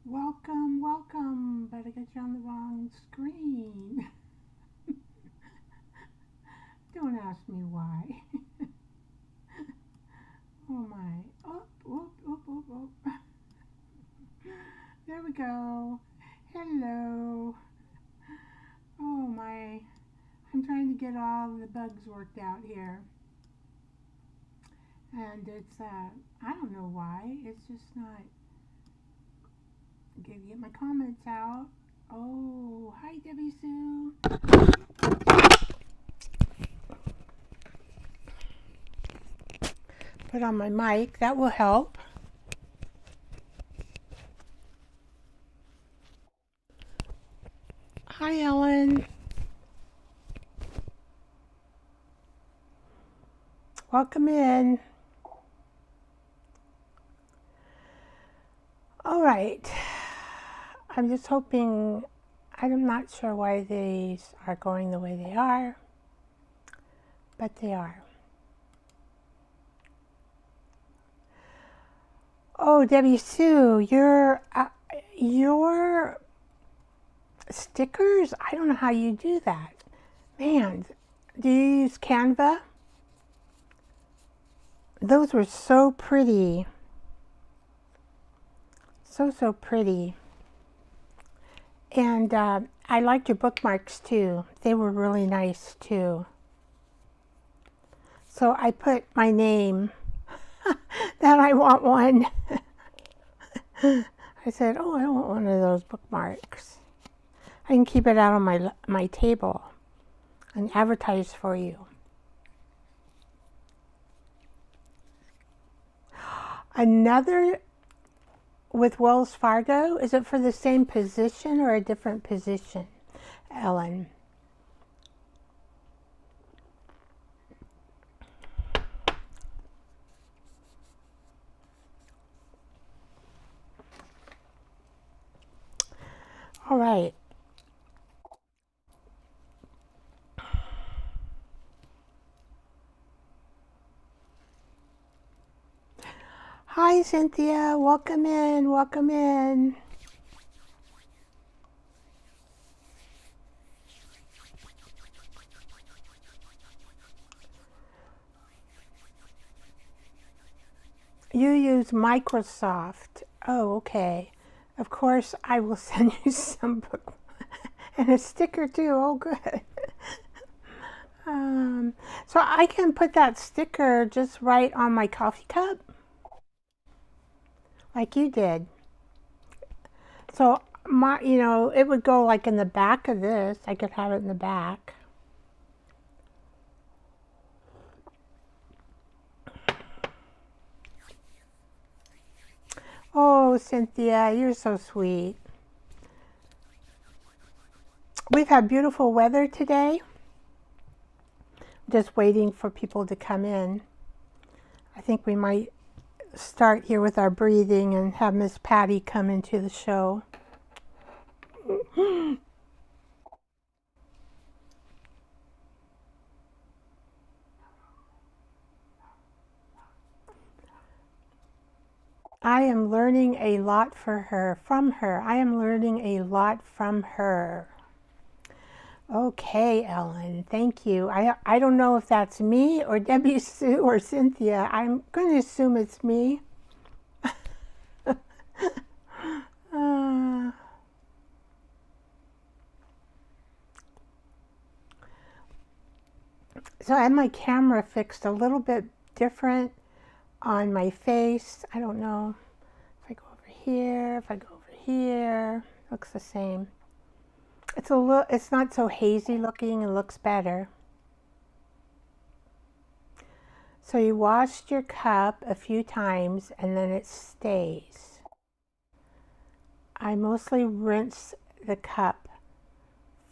Welcome, welcome, but I got you on the wrong screen. Don't ask me why. Oh my. Oh, whoop, whoop, whoop, whoop. There we go. Hello. Oh my. I'm trying to get all the bugs worked out here. And it's, I don't know why. It's just not. Gonna get my comments out. Oh, hi, Debbie Sue. Put on my mic. That will help. Hi, Ellen. Welcome in. All right. I'm just hoping, I'm not sure why these are going the way they are, but they are. Oh, Debbie Sue, your stickers, I don't know how you do that. Man, do you use Canva? Those were so pretty. So pretty. And I liked your bookmarks too. They were really nice too. So I put my name that I want one. I said, oh, I want one of those bookmarks. I can keep it out on my table and advertise for you. Another with Wells Fargo, is it for the same position or a different position, Ellen? All right. Hi, Cynthia. Welcome in. Welcome in. You use Microsoft. Oh, okay. Of course, I will send you some book and a sticker too. Oh, good. So I can put that sticker just right on my coffee cup, like you did. So it would go like in the back of this. I could have it in the back. Oh, Cynthia, you're so sweet. We've had beautiful weather today. Just waiting for people to come in. I think we might start here with our breathing and have Miss Patty come into the show. I am learning a lot from her. I am learning a lot from her. Okay, Ellen, thank you. I don't know if that's me or Debbie Sue or Cynthia. I'm going to assume it's me. So I had my camera fixed a little bit different on my face. I don't know if I go over here, if I go over here, looks the same. It's not so hazy looking, it looks better. So you washed your cup a few times and then it stays. I mostly rinse the cup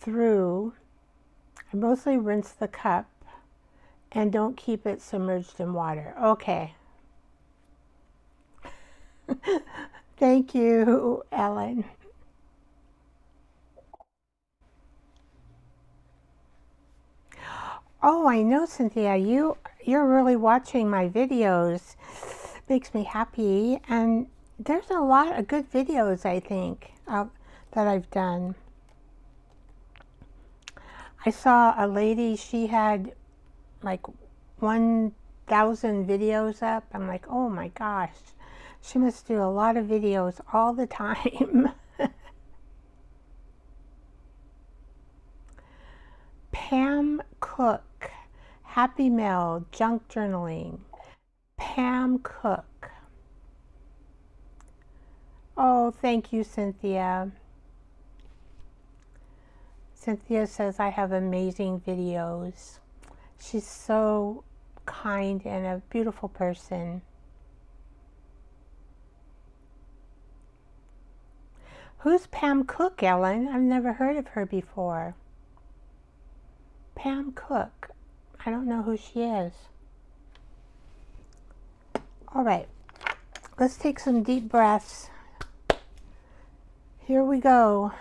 through. I mostly rinse the cup and don't keep it submerged in water. Okay. Thank you, Ellen. Oh, I know, Cynthia, you're really watching my videos. Makes me happy. And there's a lot of good videos, I think, that I've done. I saw a lady, she had like 1,000 videos up. I'm like, oh my gosh, she must do a lot of videos all the time. Pam Cook, Happy Mail, Junk Journaling. Pam Cook. Oh, thank you, Cynthia. Cynthia says I have amazing videos. She's so kind and a beautiful person. Who's Pam Cook, Ellen? I've never heard of her before. Pam Cook. I don't know who she is. All right, let's take some deep breaths. Here we go.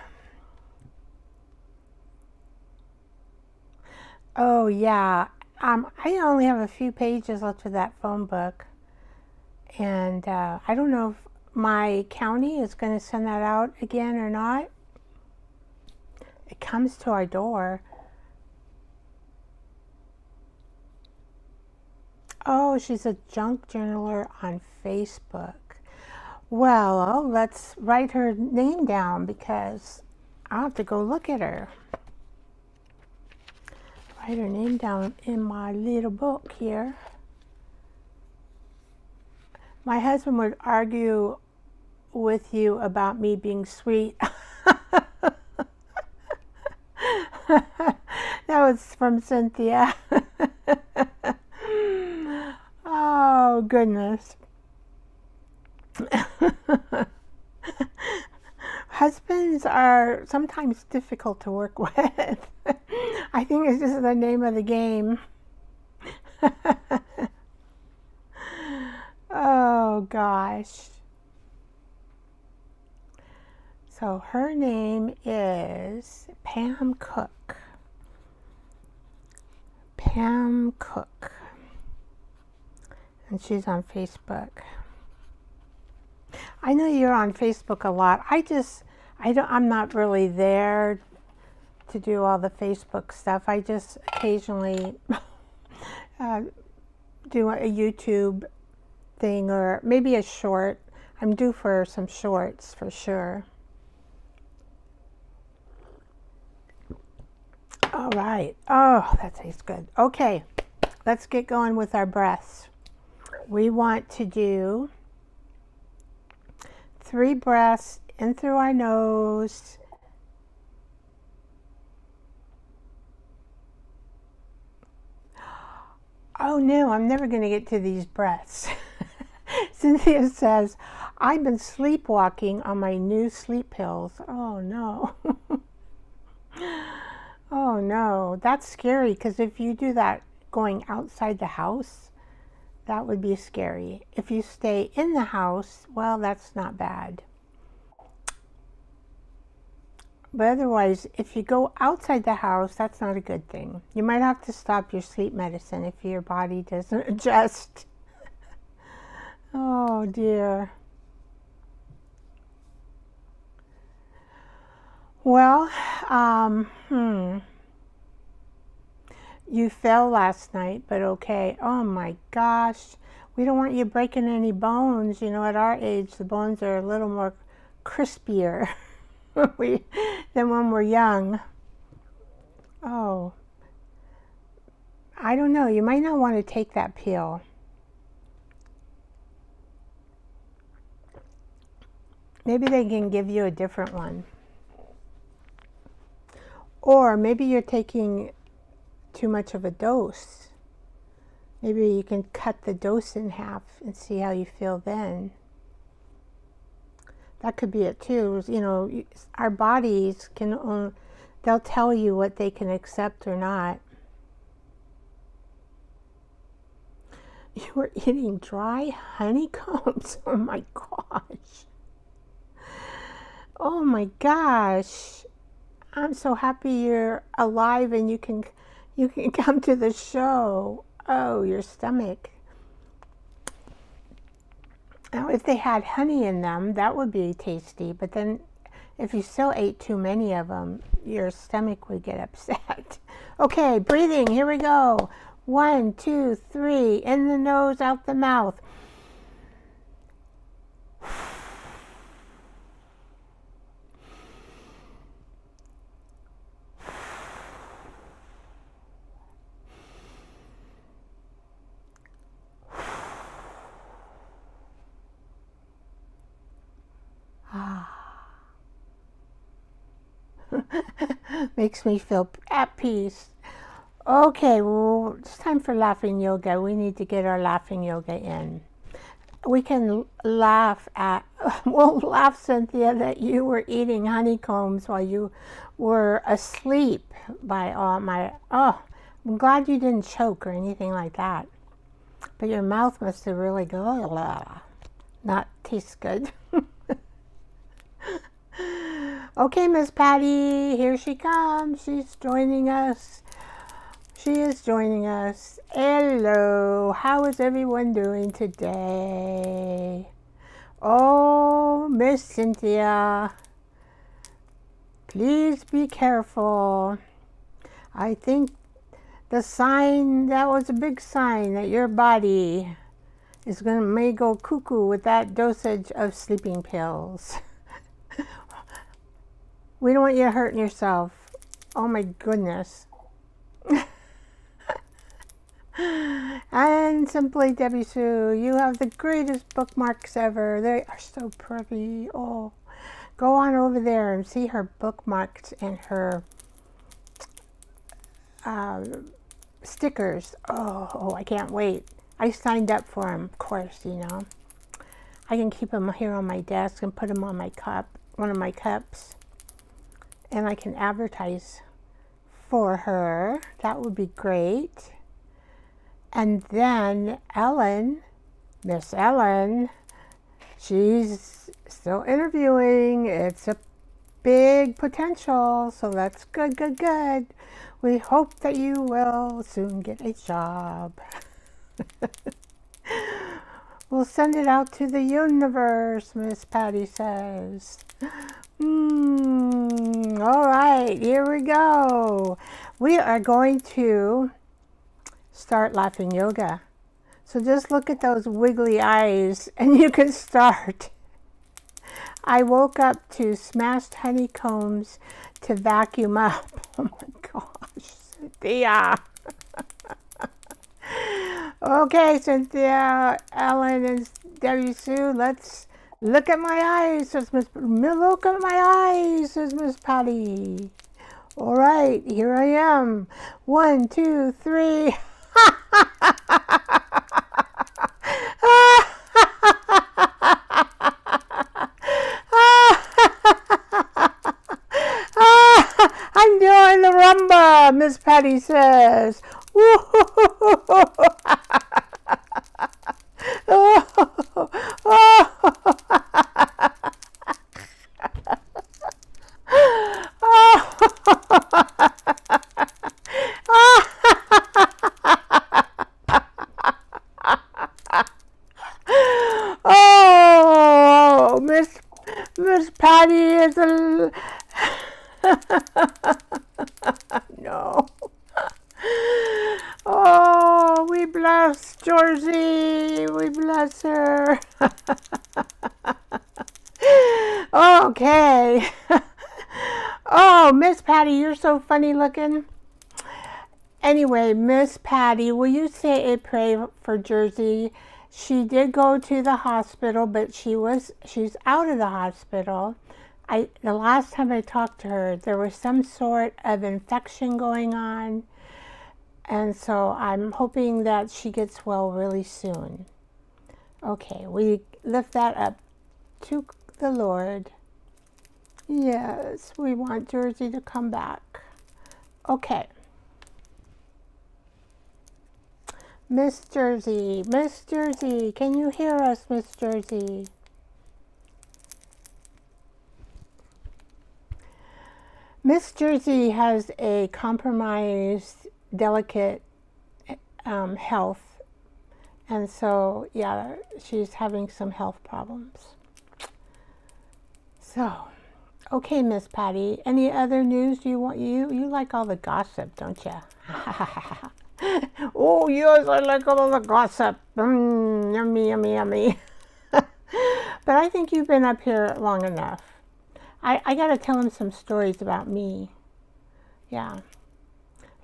Oh yeah, I only have a few pages left of that phone book, and I don't know if my county is going to send that out again or not. It comes to our door. Oh, she's a junk journaler on Facebook. Well, let's write her name down because I'll have to go look at her. Write her name down in my little book here. My husband would argue with you about me being sweet. That was from Cynthia. Oh, goodness. Husbands are sometimes difficult to work with. I think it's just the name of the game. Oh, gosh. So her name is Pam Cook. Pam Cook. And she's on Facebook. I know you're on Facebook a lot. I'm not really there to do all the Facebook stuff. I just occasionally do a YouTube thing or maybe a short. I'm due for some shorts for sure. All right. Oh, that tastes good. Okay, let's get going with our breaths. We want to do 3 breaths in through our nose. Oh no, I'm never going to get to these breaths. Cynthia says, I've been sleepwalking on my new sleep pills. Oh no. Oh no, that's scary because if you do that going outside the house, that would be scary. If you stay in the house, well, that's not bad. But otherwise, if you go outside the house, that's not a good thing. You might have to stop your sleep medicine if your body doesn't adjust. Oh dear. Well, you fell last night, but okay. Oh my gosh. We don't want you breaking any bones. You know, at our age, the bones are a little more crispier than when we're young. Oh. I don't know. You might not want to take that pill. Maybe they can give you a different one. Or maybe you're taking too much of a dose. Maybe you can cut the dose in half and see how you feel then. That could be it too. You know, our bodies can they'll tell you what they can accept or not. You were eating dry honeycombs. Oh my gosh. Oh my gosh. I'm so happy you're alive and you can come to the show. Oh, your stomach. Now, if they had honey in them, that would be tasty. But then if you still ate too many of them, your stomach would get upset. Okay, breathing. Here we go. 1, 2, 3. In the nose, out the mouth. Makes me feel at peace. Okay, well, it's time for laughing yoga. We need to get our laughing yoga in. We can laugh at, we'll laugh, Cynthia, that you were eating honeycombs while you were asleep by all my, oh, I'm glad you didn't choke or anything like that. But your mouth must have really not taste good. Okay, Miss Patty, here she comes. She's joining us. She is joining us. Hello, how is everyone doing today? Oh, Miss Cynthia, please be careful. I think the sign, that was a big sign that your body is going to may go cuckoo with that dosage of sleeping pills. We don't want you hurting yourself. Oh my goodness. And Simply Debbie Sue, you have the greatest bookmarks ever. They are so pretty. Oh, go on over there and see her bookmarks and her stickers. Oh, I can't wait. I signed up for them, of course, you know. I can keep them here on my desk and put them on my cup, one of my cups. And I can advertise for her. That would be great. And then Ellen, Miss Ellen, she's still interviewing. It's a big potential, so that's good, good, good. We hope that you will soon get a job. We'll send it out to the universe, Miss Patty says. All right, here we go. We are going to start laughing yoga. So just look at those wiggly eyes and you can start. I woke up to smashed honeycombs to vacuum up. Oh my gosh, Cynthia. Okay, Cynthia, Ellen, and Debbie Sue, let's look at my eyes, says Miss. Look at my eyes, says Miss Patty. All right, here I am. 1, 2, 3. I'm doing the rumba, Miss Patty says. Oh, Miss Patty is a no. Oh, we bless Georgie. We bless her. Okay. Oh, Miss Patty, you're so funny looking. Anyway, Miss Patty, will you say a prayer for Jersey? She did go to the hospital, but she's out of the hospital. The last time I talked to her, there was some sort of infection going on. And so I'm hoping that she gets well really soon. Okay, we lift that up to the Lord. Yes, we want Jersey to come back. Okay. Miss Jersey, can you hear us, Miss Jersey? Miss Jersey has a compromised, delicate health, And so, yeah, she's having some health problems. So, okay, Miss Patty, any other news you want? You like all the gossip, don't you? Oh, yes, I like all the gossip. Yummy, yummy, yummy. But I think you've been up here long enough. I got to tell him some stories about me. Yeah.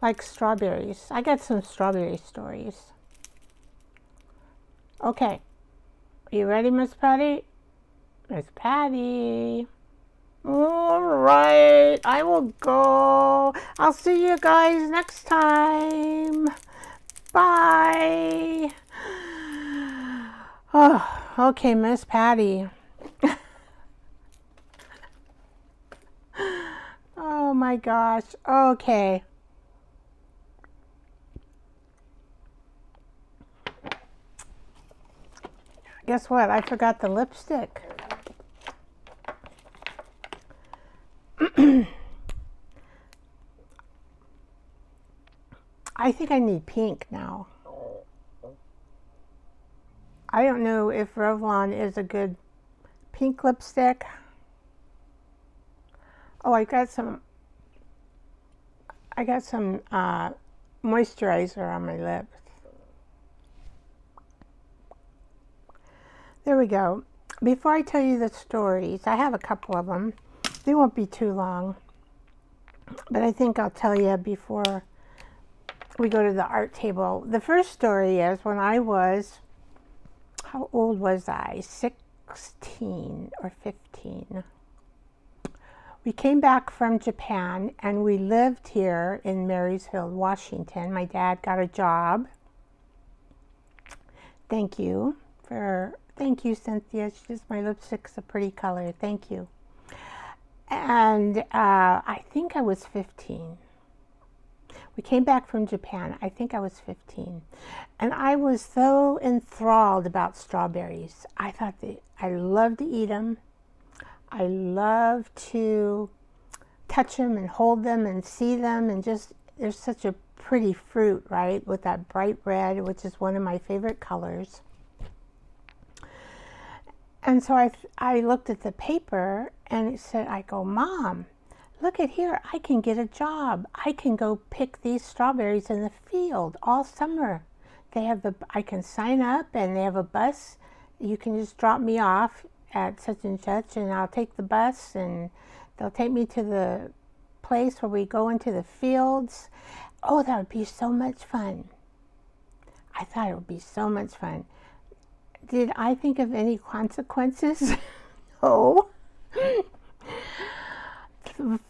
Like strawberries. I got some strawberry stories. Okay. Are you ready, Miss Patty? Miss Patty. All right. I will go. I'll see you guys next time. Bye. Oh, okay, Miss Patty. Oh my gosh. Okay. Guess what? I forgot the lipstick. I think I need pink now. I don't know if Revlon is a good pink lipstick. Oh, I got some moisturizer on my lips. There we go. Before I tell you the stories, I have a couple of them. They won't be too long, but I think I'll tell you before we go to the art table. The first story is when I was, how old was I? 16 or 15. We came back from Japan and we lived here in Marysville, Washington. My dad got a job. Thank you, Cynthia. My lipstick's a pretty color. Thank you. And I think I was 15. We came back from Japan. I think I was 15. And I was so enthralled about strawberries. I thought I loved to eat them. I love to touch them and hold them and see them, and just, they're such a pretty fruit, right? With that bright red, which is one of my favorite colors. And so I looked at the paper and it said, I go, Mom, look at here, I can get a job. I can go pick these strawberries in the field all summer. I can sign up and they have a bus. You can just drop me off at such and such, and I'll take the bus and they'll take me to the place where we go into the fields. Oh, that would be so much fun. I thought it would be so much fun. Did I think of any consequences? No.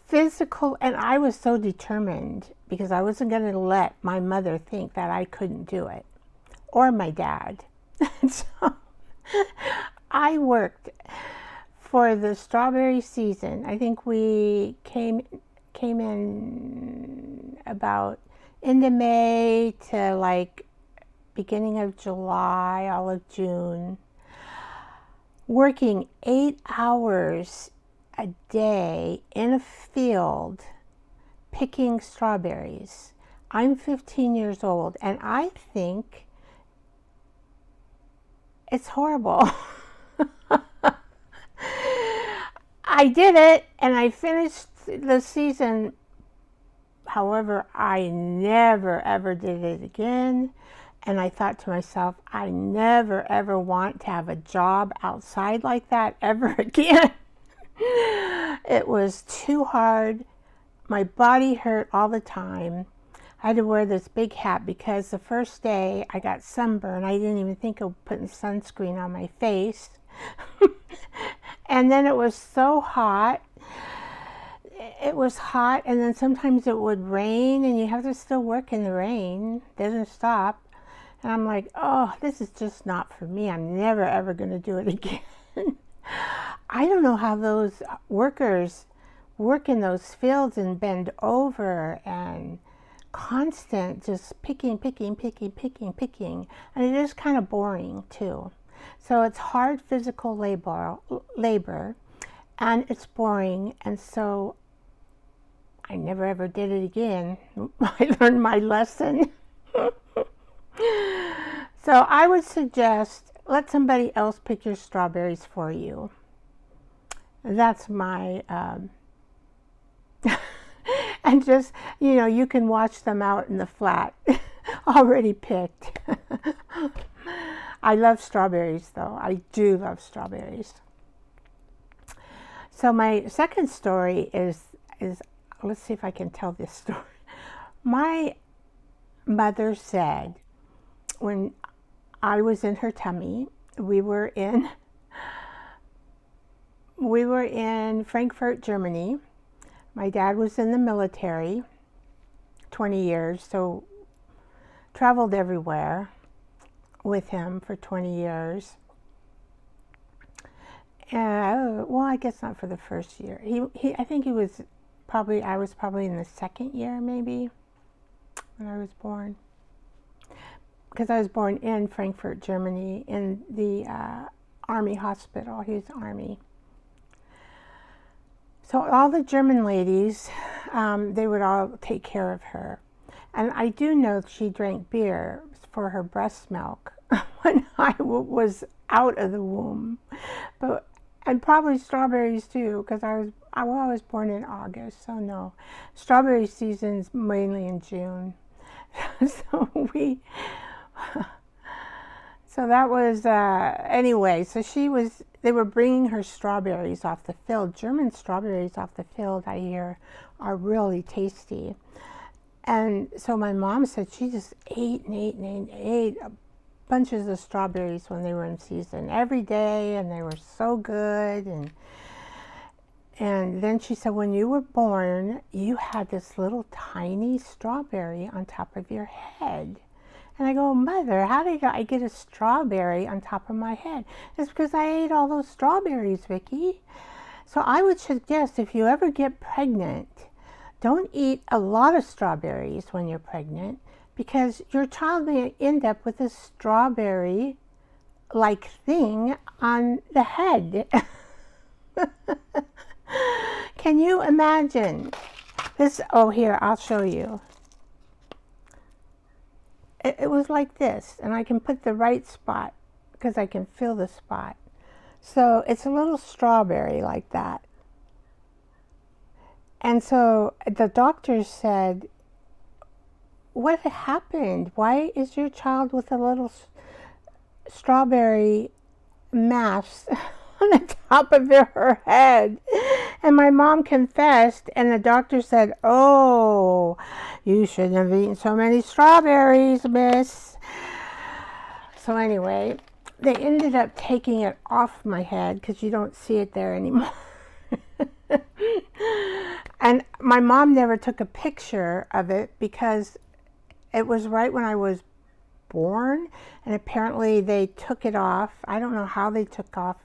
Physical, and I was so determined because I wasn't going to let my mother think that I couldn't do it, or my dad. So I worked for the strawberry season. I think we came in about into May to like beginning of July, all of June, working 8 hours a day in a field picking strawberries. I'm 15 years old and I think it's horrible. I did it and I finished the season. However, I never ever did it again. And I thought to myself, I never ever want to have a job outside like that ever again. It was too hard. My body hurt all the time. I had to wear this big hat because the first day I got sunburned. I didn't even think of putting sunscreen on my face. And then it was so hot. It was hot, and then sometimes it would rain and you have to still work in the rain. It doesn't stop. And I'm like, oh, this is just not for me. I'm never ever going to do it again. I don't know how those workers work in those fields and bend over and constant just picking. And it is kind of boring too. So it's hard physical labor and it's boring. And so I never ever did it again. I learned my lesson. So I would suggest let somebody else pick your strawberries for you. That's my, and just, you can watch them out in the flat, already picked. I love strawberries though. I do love strawberries. So my second story is let's see if I can tell this story. My mother said when I was in her tummy, we were in Frankfurt, Germany. My dad was in the military 20 years, so traveled everywhere with him for 20 years. Well, I guess not for the first year. I think I was probably in the second year maybe when I was born. Because I was born in Frankfurt, Germany, in the Army hospital. He was Army. So all the German ladies, they would all take care of her. And I do know she drank beer for her breast milk when I was out of the womb. And probably strawberries too, because I was born in August, so no. Strawberry season's mainly in June. So that was, anyway, so they were bringing her strawberries off the field. German strawberries off the field, I hear, are really tasty. And so my mom said she just ate and ate bunches of strawberries when they were in season every day, and they were so good. And then she said, when you were born, you had this little tiny strawberry on top of your head. And I go, Mother, how did I get a strawberry on top of my head? It's because I ate all those strawberries, Vicki. So I would suggest if you ever get pregnant, don't eat a lot of strawberries when you're pregnant, because your child may end up with a strawberry-like thing on the head. Can you imagine this? Oh, here, I'll show you. It was like this, and I can put the right spot because I can feel the spot. So it's a little strawberry like that. And so the doctor said, what happened? Why is your child with a little strawberry mass on the top of her head? And my mom confessed, and the doctor said, oh, you shouldn't have eaten so many strawberries, miss. So anyway, they ended up taking it off my head because you don't see it there anymore. And my mom never took a picture of it because it was right when I was born, and apparently they took it off. I don't know how they took off.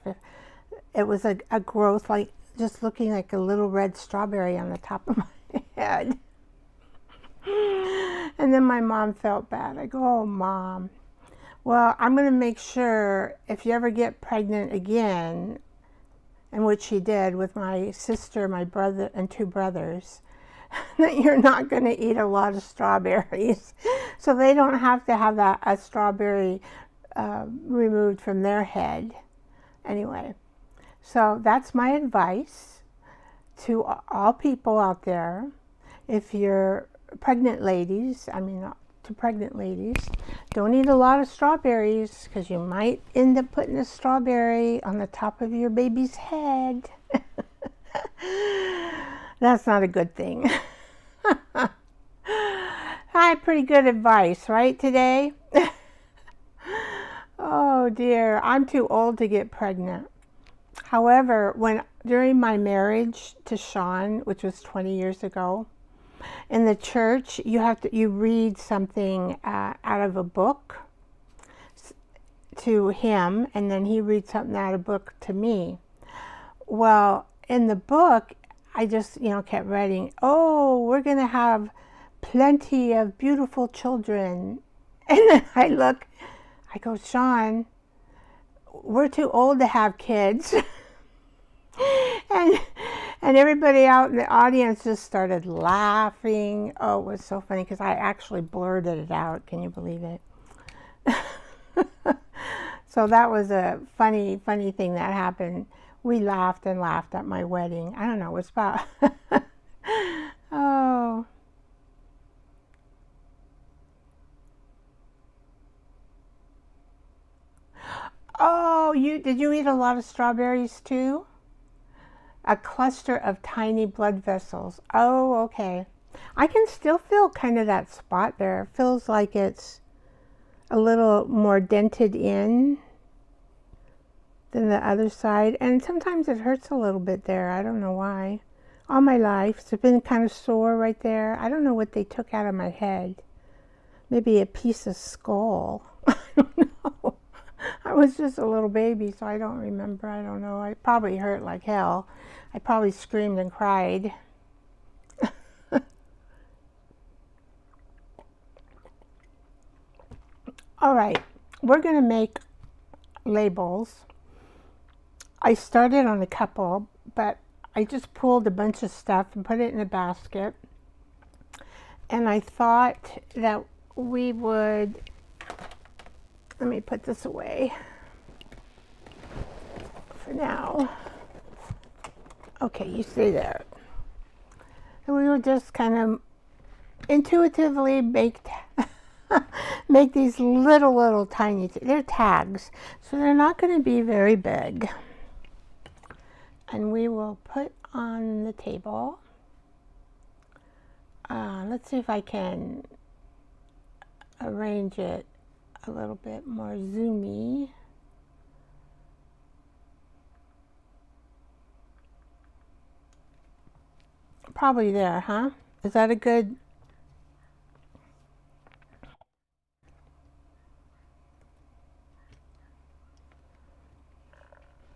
It was a growth, like just looking like a little red strawberry on the top of my head. And then my mom felt bad. I go, oh, Mom. Well, I'm going to make sure if you ever get pregnant again, and which she did with my sister, my brother, and 2 brothers, that you're not going to eat a lot of strawberries. So they don't have to have a strawberry removed from their head. Anyway, so that's my advice to all people out there. If you're pregnant ladies, to pregnant ladies, don't eat a lot of strawberries because you might end up putting a strawberry on the top of your baby's head. That's not a good thing. Hi, pretty good advice, right, today? Oh dear, I'm too old to get pregnant. However, during my marriage to Sean, which was 20 years ago, in the church, you read something out of a book to him, and then he reads something out of a book to me. Well, in the book, I just, kept writing, oh, we're going to have plenty of beautiful children. And then I go, Sean, we're too old to have kids. And everybody out in the audience just started laughing. Oh, it was so funny because I actually blurted it out. Can you believe it? So that was a funny thing that happened. We laughed and laughed at my wedding. I don't know, it was about oh. Oh, did you eat a lot of strawberries too? A cluster of tiny blood vessels. Oh, okay. I can still feel kind of that spot there. It feels like it's a little more dented in than the other side. And sometimes it hurts a little bit there. I don't know why. All my life, it's been kind of sore right there. I don't know what they took out of my head. Maybe a piece of skull. I don't know. I was just a little baby, so I don't remember. I don't know. I probably hurt like hell. I probably screamed and cried. All right, we're going to make labels. I started on a couple, but I just pulled a bunch of stuff and put it in a basket. And I thought that we would, let me put this away for now. Okay, you stay there. And we would just kind of intuitively make these little tiny, they're tags, so they're not going to be very big. And we will put on the table. Let's see if I can arrange it a little bit more zoomy. Probably there, huh? Is that a good?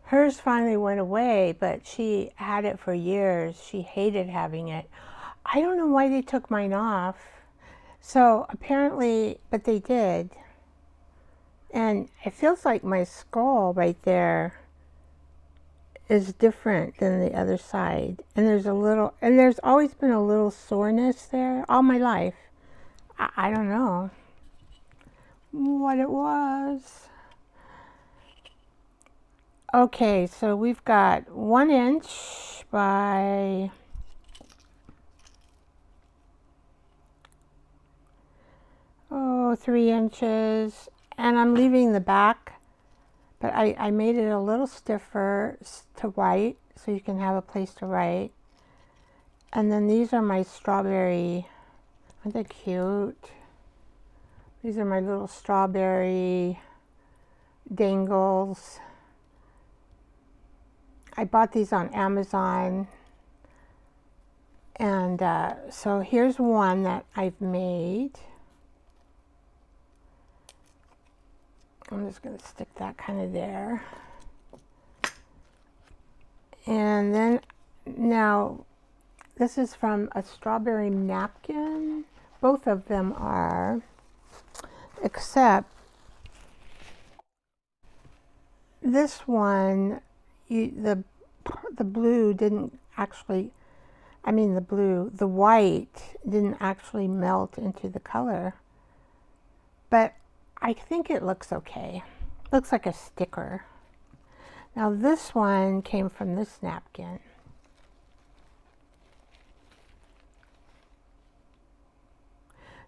Hers finally went away, but she had it for years. She hated having it. I don't know why they took mine off. So apparently, but they did. And it feels like my skull right there is different than the other side. And there's always been a little soreness there all my life. I don't know what it was. Okay, so we've got 1 inch by 3 inches, and I'm leaving the back, but I made it a little stiffer to write so you can have a place to write. And then these are my strawberry, aren't they cute? These are my little strawberry dangles. I bought these on Amazon, and so here's one that I've made. I'm just going to stick that kind of there. And then now this is from a strawberry napkin. Both of them are, except this one, the blue didn't actually, the white didn't actually melt into the color. But I think it looks okay. Looks like a sticker. Now this one came from this napkin.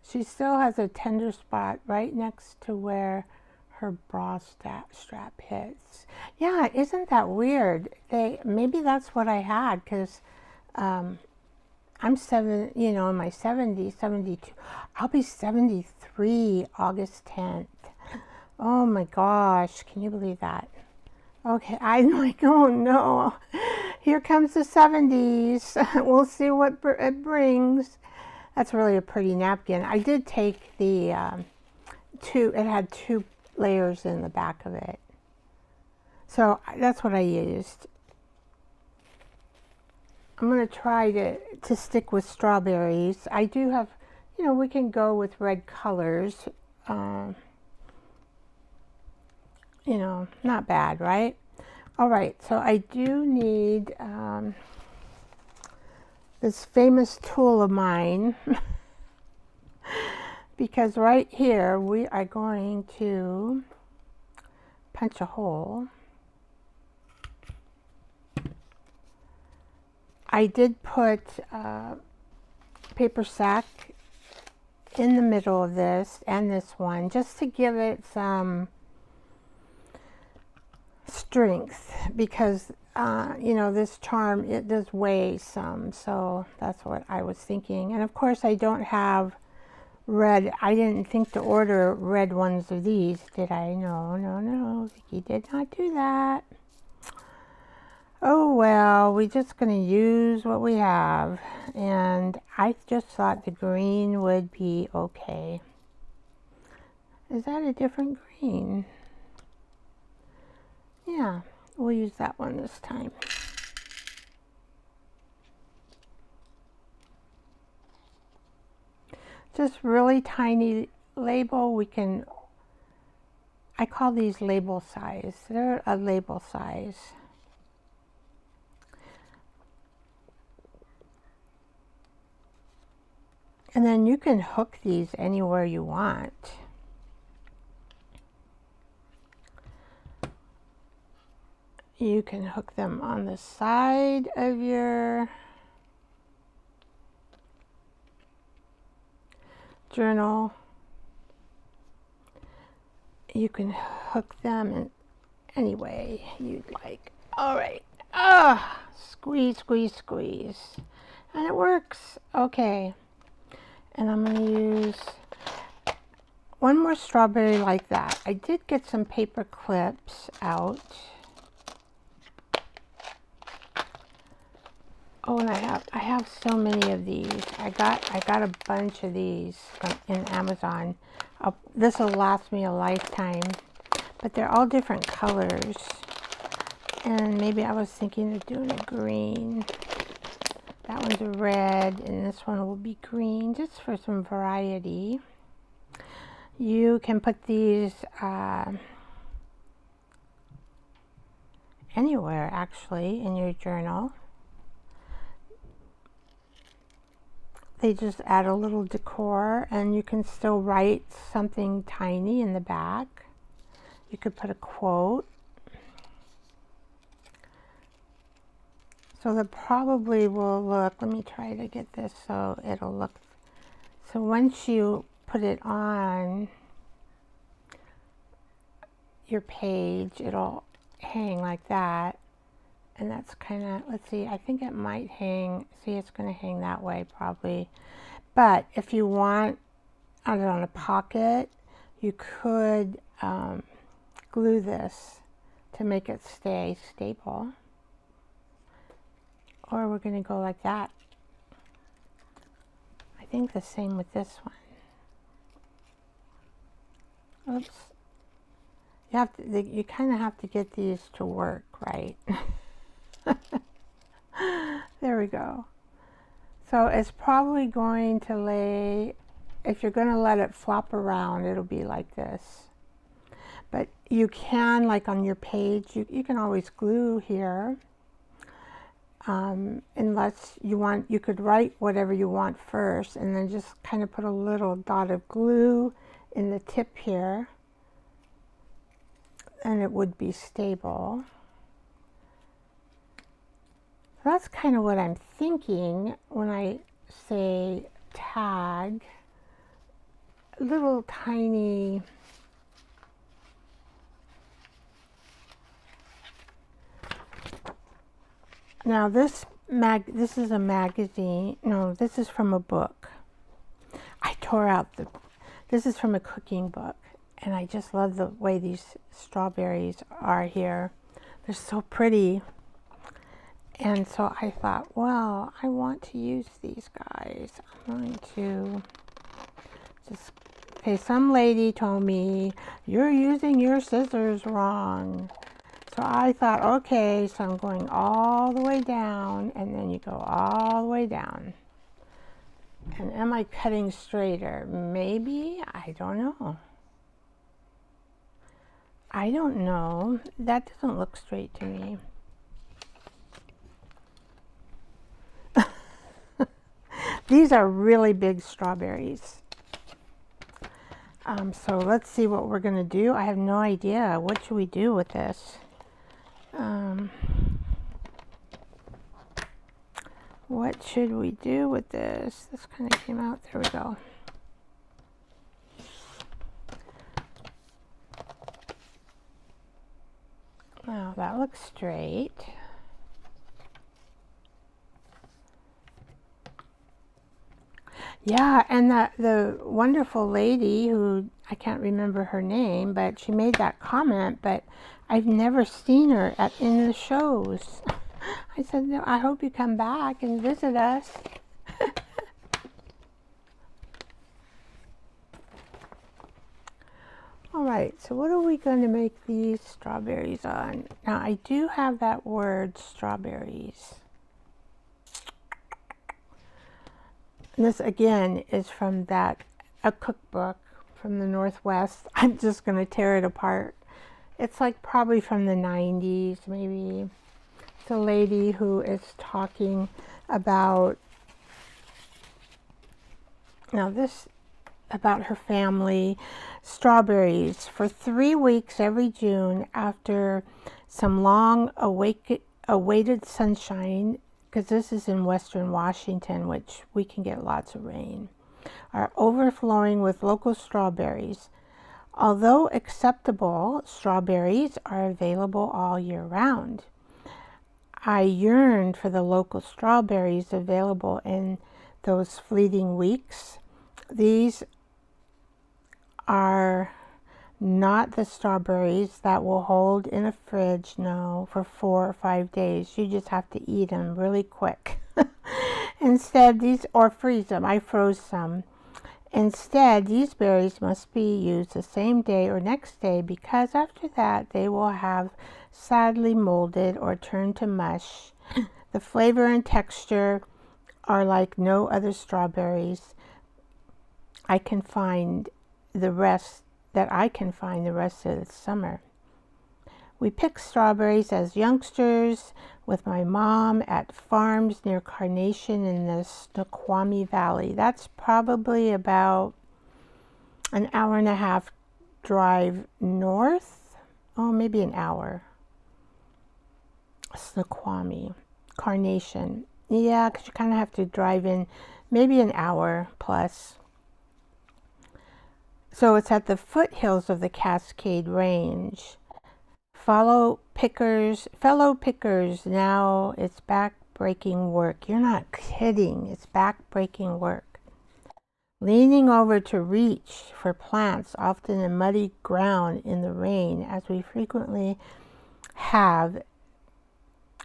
She still has a tender spot right next to where her bra strap hits. Yeah, isn't that weird? Maybe that's what I had, because I'm in my 70s, 72. I'll be 73 August 10th. Oh my gosh, can you believe that? Okay, I'm like, oh no, here comes the 70s. We'll see what it brings. That's really a pretty napkin. I did take the it had 2 layers in the back of it. So that's what I used. I'm going to try to stick with strawberries. I do have, we can go with red colors. Not bad, right? All right, so I do need this famous tool of mine because right here we are going to punch a hole. I did put paper sack in the middle of this and this one just to give it some strength, because you know, this charm, it does weigh some, so that's what I was thinking. And of course I don't have red. I didn't think to order red ones of these, did I? No, Vicki did not do that. Oh well, we're just going to use what we have, and I just thought the green would be okay. Is that a different green? Yeah, we'll use that one this time. Just really tiny label. We can, I call these label size. They're a label size. And then you can hook these anywhere you want. You can hook them on the side of your journal. You can hook them in any way you'd like. All right. Squeeze, squeeze, squeeze. And it works. Okay. And I'm going to use one more strawberry like that. I did get some paper clips out. Oh, and I have so many of these. I got a bunch of these in Amazon. This will last me a lifetime. But they're all different colors. And maybe I was thinking of doing a green. That one's a red, and this one will be green, just for some variety. You can put these anywhere, actually, in your journal. They just add a little decor, and you can still write something tiny in the back. You could put a quote. So that probably will look, let me try to get this so it'll look, so once you put it on your page, it'll hang like that. And that's kind of, let's see, I think it might hang, see, it's going to hang that way probably. But if you want it on a pocket, you could glue this to make it stay stable. Or we're going to go like that. I think the same with this one. Oops. You kind of have to get these to work, right? There we go. So it's probably going to lay, if you're going to let it flop around, it'll be like this. But you can, like on your page, you can always glue here. Unless you want, you could write whatever you want first and then just kind of put a little dot of glue in the tip here, and it would be stable. So that's kind of what I'm thinking when I say tag. Little tiny Now this is a magazine. No, this is from a book. I tore out this is from a cooking book, and I just love the way these strawberries are here. They're so pretty. And so I thought, well, I want to use these guys. I'm going to just, okay, some lady told me, you're using your scissors wrong. So I thought, okay, so I'm going all the way down, and then you go all the way down. And am I cutting straighter? Maybe, I don't know. I don't know. That doesn't look straight to me. These are really big strawberries. So let's see what we're going to do. I have no idea. What should we do with this? What should we do with this? This kind of came out. There we go. Now that looks straight. Yeah, and the wonderful lady who, I can't remember her name, but she made that comment, but I've never seen her in the shows. I said, no, I hope you come back and visit us. All right, so what are we going to make these strawberries on? Now, I do have that word, strawberries. And this, again, is from a cookbook from the Northwest. I'm just going to tear it apart. It's like probably from the 90s, maybe. It's a lady who is talking about, about her family, strawberries for 3 weeks every June after some long awaited sunshine, because this is in Western Washington, which we can get lots of rain, are overflowing with local strawberries. Although acceptable, strawberries are available all year round. I yearned for the local strawberries available in those fleeting weeks. These are not the strawberries that will hold in a fridge, no, for 4 or 5 days. You just have to eat them really quick. Instead, or freeze them. I froze some. Instead, these berries must be used the same day or next day, because after that they will have sadly molded or turned to mush. The flavor and texture are like no other strawberries I can find the rest of the summer. We picked strawberries as youngsters with my mom at farms near Carnation in the Snoqualmie Valley. That's probably about an hour and a half drive north. Oh, maybe an hour. Snoqualmie, Carnation. Yeah, because you kind of have to drive in maybe an hour plus. So it's at the foothills of the Cascade Range. Fellow pickers, now it's back-breaking work. You're not kidding, it's back-breaking work. Leaning over to reach for plants, often in muddy ground in the rain, as we frequently have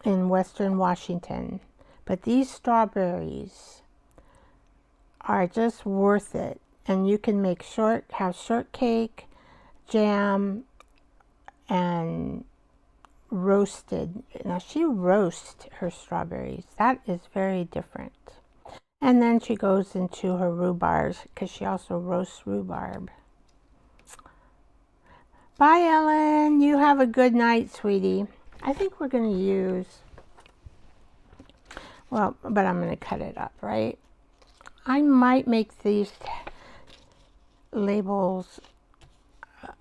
in Western Washington. But these strawberries are just worth it. And you can have shortcake, jam, and roasted. Now she roasts her strawberries. That is very different. And then she goes into her rhubarbs, because she also roasts rhubarb. Bye, Ellen. You have a good night, sweetie. I think we're going to use, well, but I'm going to cut it up, right? I might make these labels,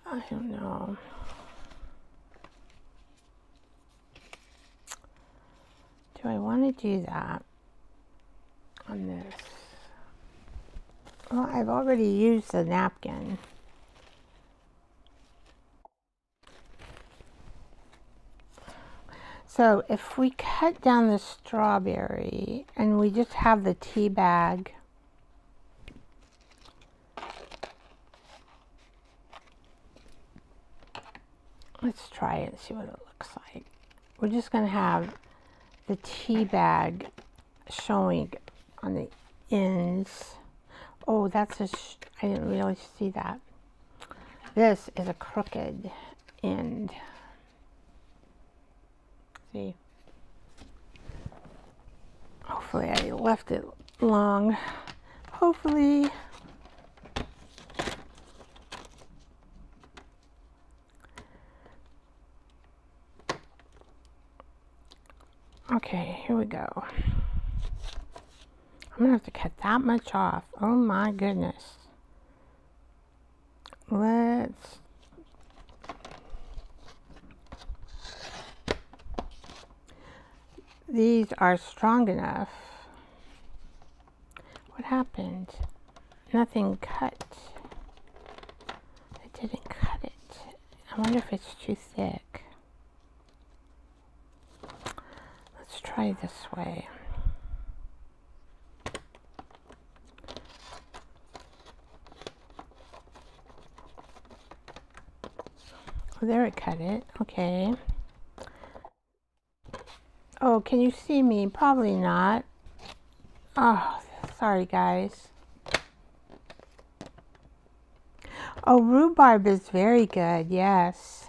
I don't know. Do I want to do that on this? Well, I've already used the napkin. So if we cut down the strawberry and we just have the tea bag, let's try it and see what it looks like. We're just going to have the tea bag showing on the ends. Oh, that's I didn't really see that. This is a crooked end. See? Hopefully I left it long. Hopefully. Okay, here we go. I'm gonna have to cut that much off. Oh my goodness. let's these are strong enough. What happened? Nothing cut. It didn't cut it. I wonder if it's too thick. Let's try this way. Oh, there it cut it. Okay. Oh, can you see me? Probably not. Oh, sorry guys. Oh, rhubarb is very good, yes.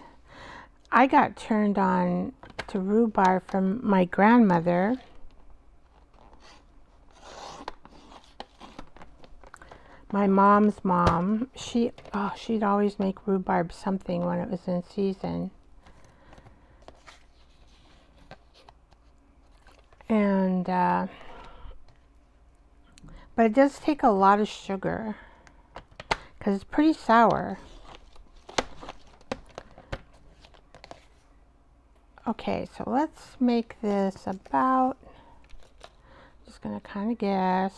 I got turned on to rhubarb from my grandmother. My mom's mom, she'd always make rhubarb something when it was in season. And, but it does take a lot of sugar because it's pretty sour. Okay, so let's make this about, just gonna kind of guess.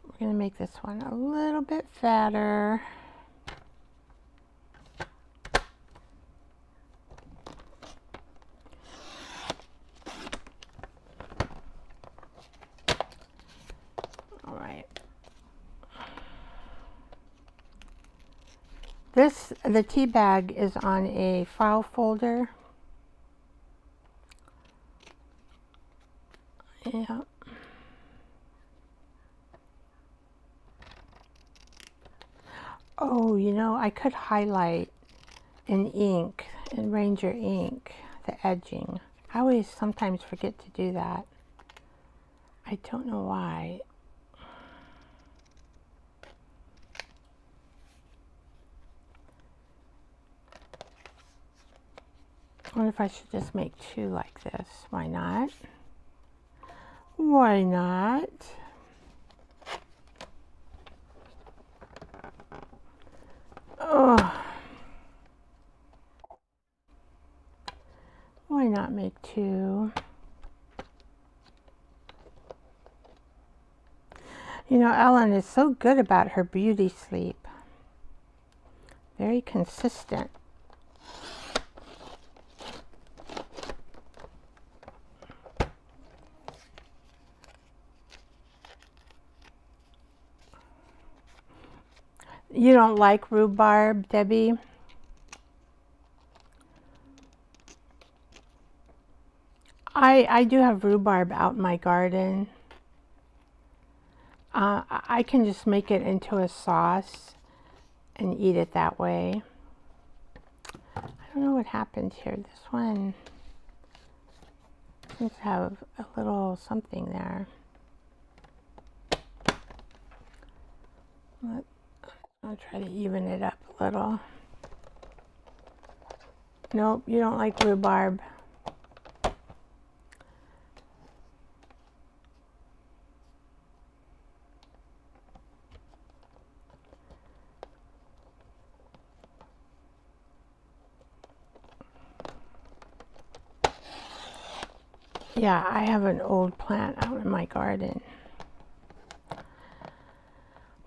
We're gonna make this one a little bit fatter. All right. The tea bag is on a file folder. Yeah. Oh, you know, I could highlight in ink, in Ranger ink, the edging. I always sometimes forget to do that. I don't know why. I wonder if I should just make two like this. Why not? Why not? Oh. Why not make two? You know, Ellen is so good about her beauty sleep. Very consistent. You don't like rhubarb, Debbie? I do have rhubarb out in my garden. I can just make it into a sauce and eat it that way. I don't know what happened here. This one seems to have a little something there. I'll try to even it up a little. Nope, you don't like rhubarb. Yeah, I have an old plant out in my garden.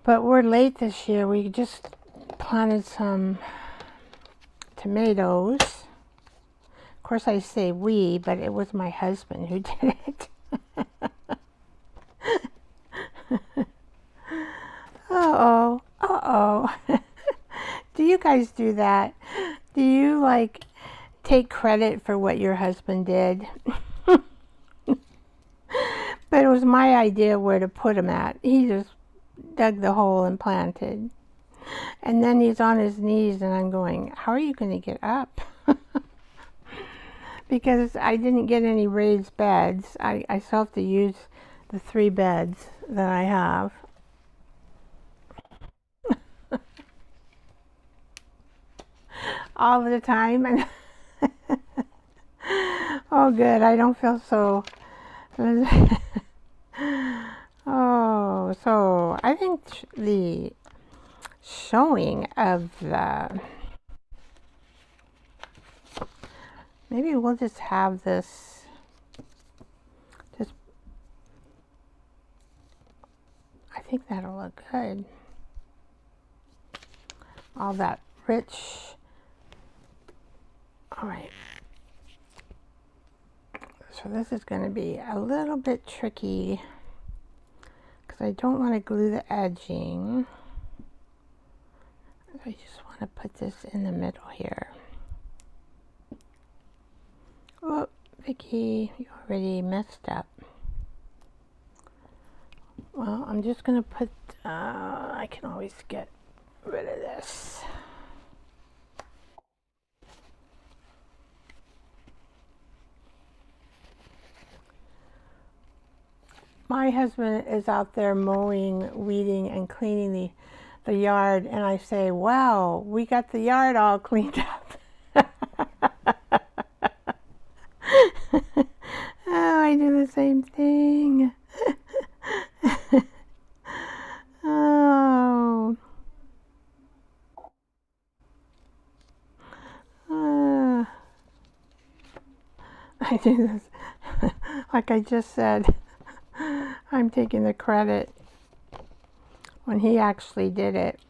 But we're late this year. We just planted some tomatoes. Of course, I say we, but it was my husband who did it. Uh-oh, uh-oh. Do you guys do that? Do you, like, take credit for what your husband did? But it was my idea where to put him at. He just dug the hole and planted. And then he's on his knees and I'm going, how are you going to get up? Because I didn't get any raised beds. I still have to use the 3 beds that I have. All the time. Oh good, I don't feel so... Oh, So I think the showing of the, maybe we'll just have this, just, I think that'll look good. All that rich, all right. So this is going to be a little bit tricky because I don't want to glue the edging. I just want to put this in the middle here. Oh, Vicky, you already messed up. Well, I'm just going to put, I can always get rid of this. My husband is out there mowing, weeding, and cleaning the yard, and I say, wow, we got the yard all cleaned up. Oh, I do the same thing. Oh. I do this, like I just said, I'm taking the credit when he actually did it.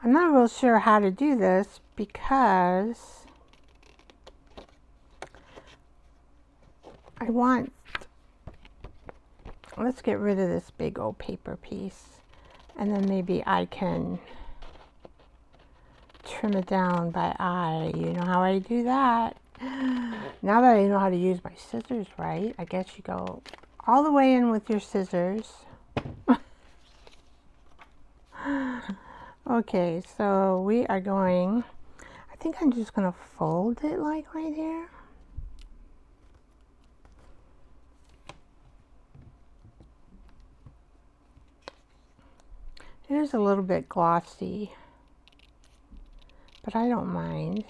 I'm not real sure how to do this because I want, let's get rid of this big old paper piece, and then maybe I can trim it down by eye. You know how I do that. Now that I know how to use my scissors right, I guess you go all the way in with your scissors. Okay, so we are going, I think I'm just going to fold it like right here. It is a little bit glossy, but I don't mind.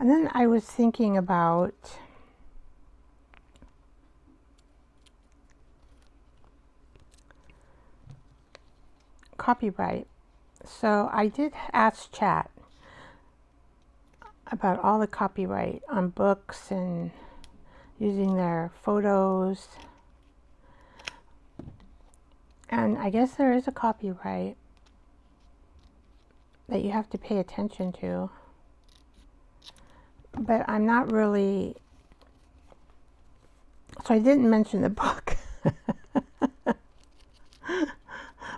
And then I was thinking about copyright. So I did ask chat about all the copyright on books and using their photos. And I guess there is a copyright that you have to pay attention to. But I'm not really, so I didn't mention the book.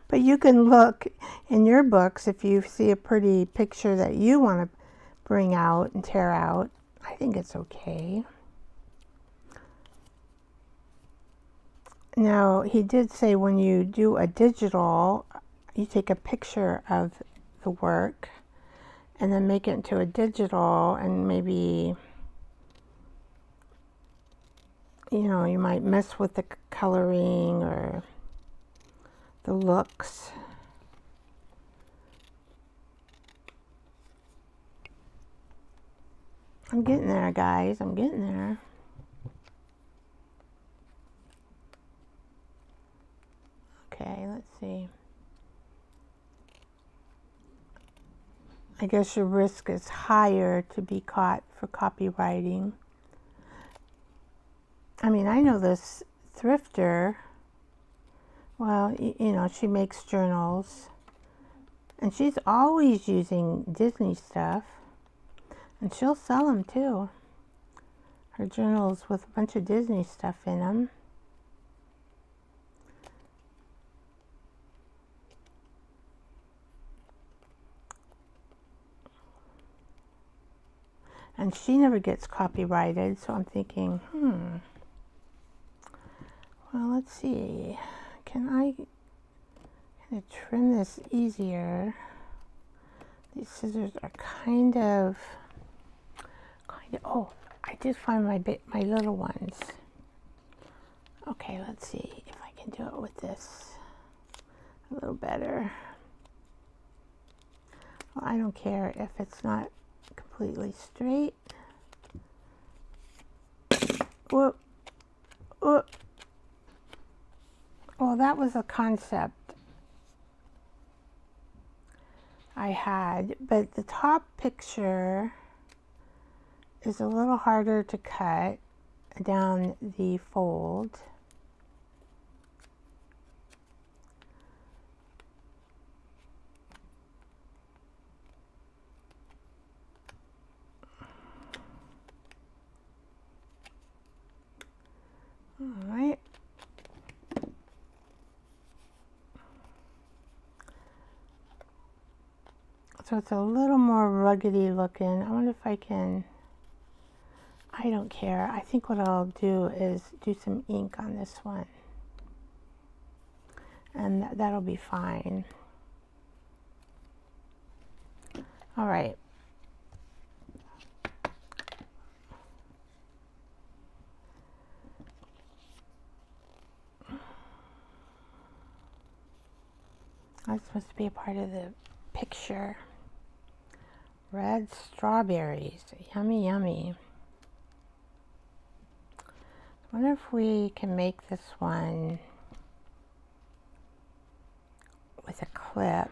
But you can look in your books if you see a pretty picture that you want to bring out and tear out. I think it's okay. Now, he did say when you do a digital, you take a picture of the work and then make it into a digital, and maybe, you know, you might mess with the coloring or the looks. I'm getting there, guys. I'm getting there. Okay, let's see. I guess your risk is higher to be caught for copywriting. I mean, I know this thrifter. Well, you know, she makes journals, and she's always using Disney stuff, and she'll sell them too. Her journals with a bunch of Disney stuff in them. And she never gets copyrighted, so I'm thinking, well, let's see. Can I kind of trim this easier? These scissors are kind of, oh, I did find my little ones. Okay, let's see if I can do it with this a little better. Well, I don't care if it's not completely straight. Whoop. Well, that was a concept I had, but the top picture is a little harder to cut down the fold. All right. So it's a little more ruggedy looking. I wonder if I can, I don't care. I think what I'll do is do some ink on this one. And that'll be fine. All right. That's supposed to be a part of the picture. Red strawberries, yummy, yummy. I wonder if we can make this one with a clip.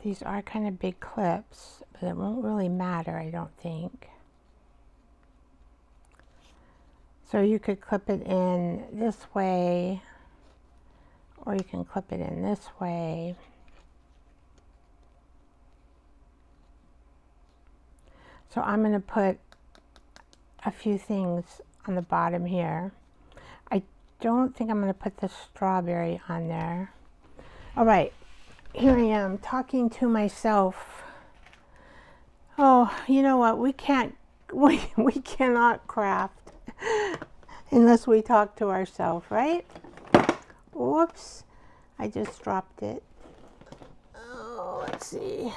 These are kind of big clips, but it won't really matter, I don't think. So you could clip it in this way, or you can clip it in this way. So I'm going to put a few things on the bottom here. I don't think I'm going to put the strawberry on there. All right, here I am talking to myself. Oh, you know what? We cannot craft unless we talk to ourselves, right? Whoops, I just dropped it. Oh, let's see.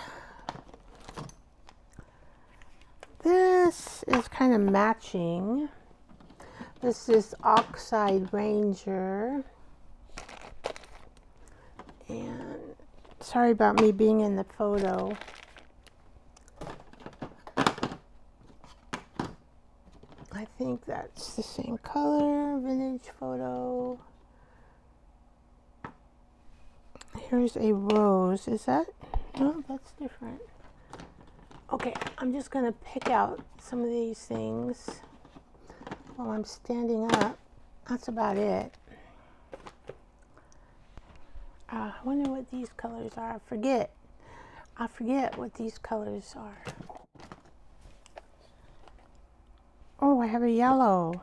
This is kind of matching. This is Oxide Ranger. And sorry about me being in the photo. I think that's the same color, vintage photo. Here's a rose. Is that? No, that's different. Okay, I'm just going to pick out some of these things while I'm standing up. That's about it. I wonder what these colors are. I forget what these colors are. Oh, I have a yellow.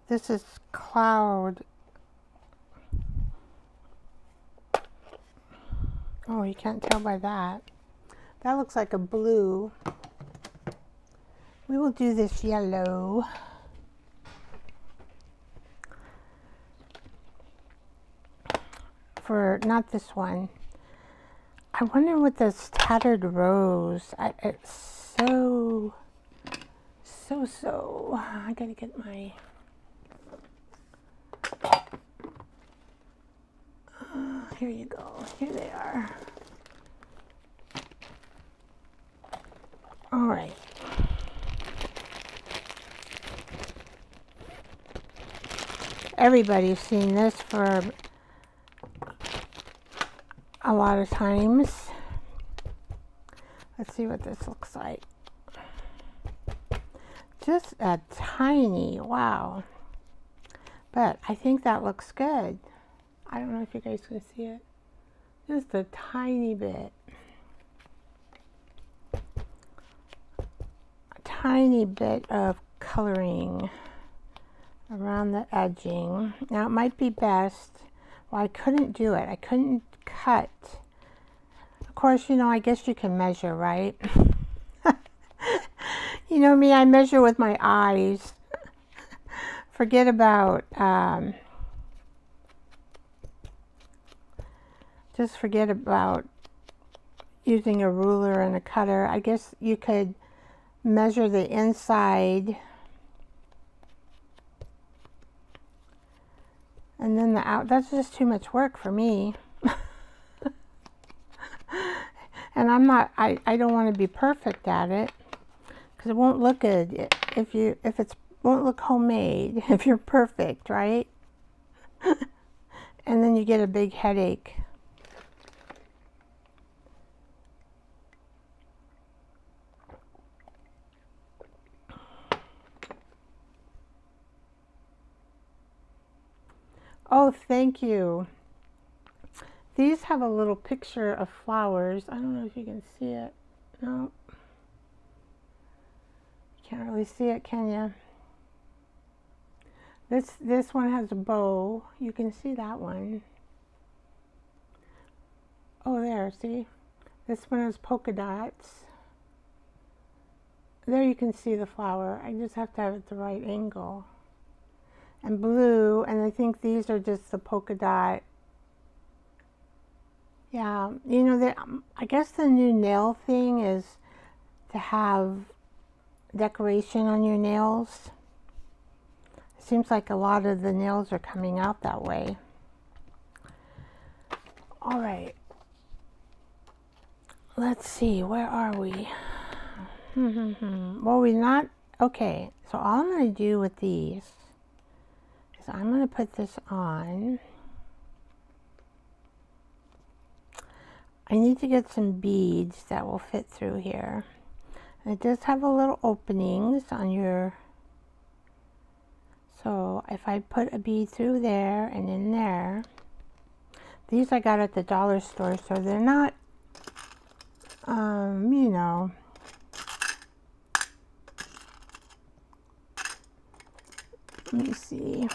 This is Cloud. Oh, you can't tell by that. That looks like a blue. We will do this yellow. For, not this one. I wonder what this tattered rose, it's so. I gotta get my, here you go, here they are. All right. Everybody's seen this for a lot of times. Let's see what this looks like. Just a tiny, wow. But I think that looks good. I don't know if you guys can see it. Just a tiny bit. A tiny bit of coloring around the edging. Now it might be best, well, I couldn't do it. I couldn't cut. Of course, you know, I guess you can measure, right? You know me, I measure with my eyes. Forget about, just forget about using a ruler and a cutter. I guess you could measure the inside and then the out. That's just too much work for me. And I'm not, I don't want to be perfect at it. because it won't look good if it's won't look homemade if you're perfect, right? And then you get a big headache. Oh, thank you. These have a little picture of flowers. I don't know if you can see it. No. You can't really see it, can you? This one has a bow. You can see that one. Oh, there, see? This one has polka dots. There you can see the flower. I just have to have it the right angle. And blue, and I think these are just the polka dot. Yeah, you know, I guess the new nail thing is to have decoration on your nails. It seems like a lot of the nails are coming out that way. All right. Let's see, where are we? Well, we're not, okay, so all I'm going to do with these is I'm going to put this on. I need to get some beads that will fit through here. And it does have a little openings on your, so if I put a bead through there and in there, these I got at the dollar store, so they're not, you know, let me see.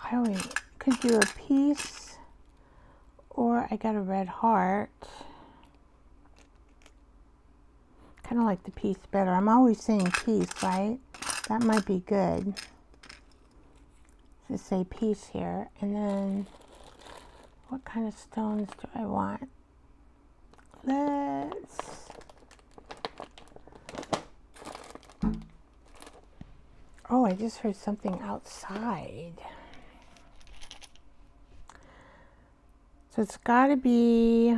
I only could do a piece, or I got a red heart. Kind of like the piece better. I'm always saying piece, right? That might be good to say piece here. And then what kind of stones do I want? Oh, I just heard something outside. So it's got to be,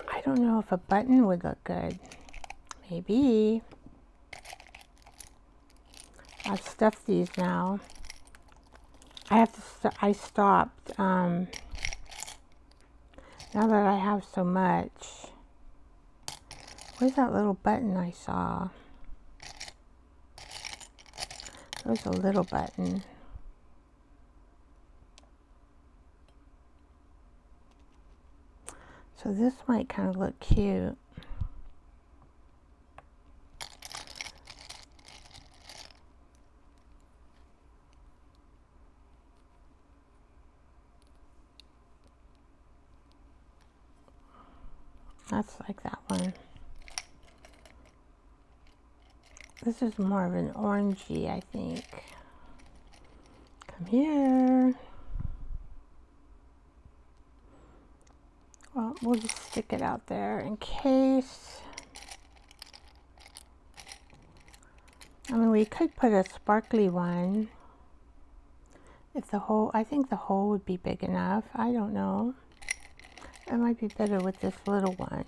I don't know if a button would look good. Maybe. I've stuffed these now. I stopped, now that I have so much. Where's that little button I saw? There's a little button. So this might kind of look cute. That's like that one. This is more of an orangey, I think. Come here. Well, we'll just stick it out there in case. I mean, we could put a sparkly one. If the hole, I think the hole would be big enough. I don't know. It might be better with this little one.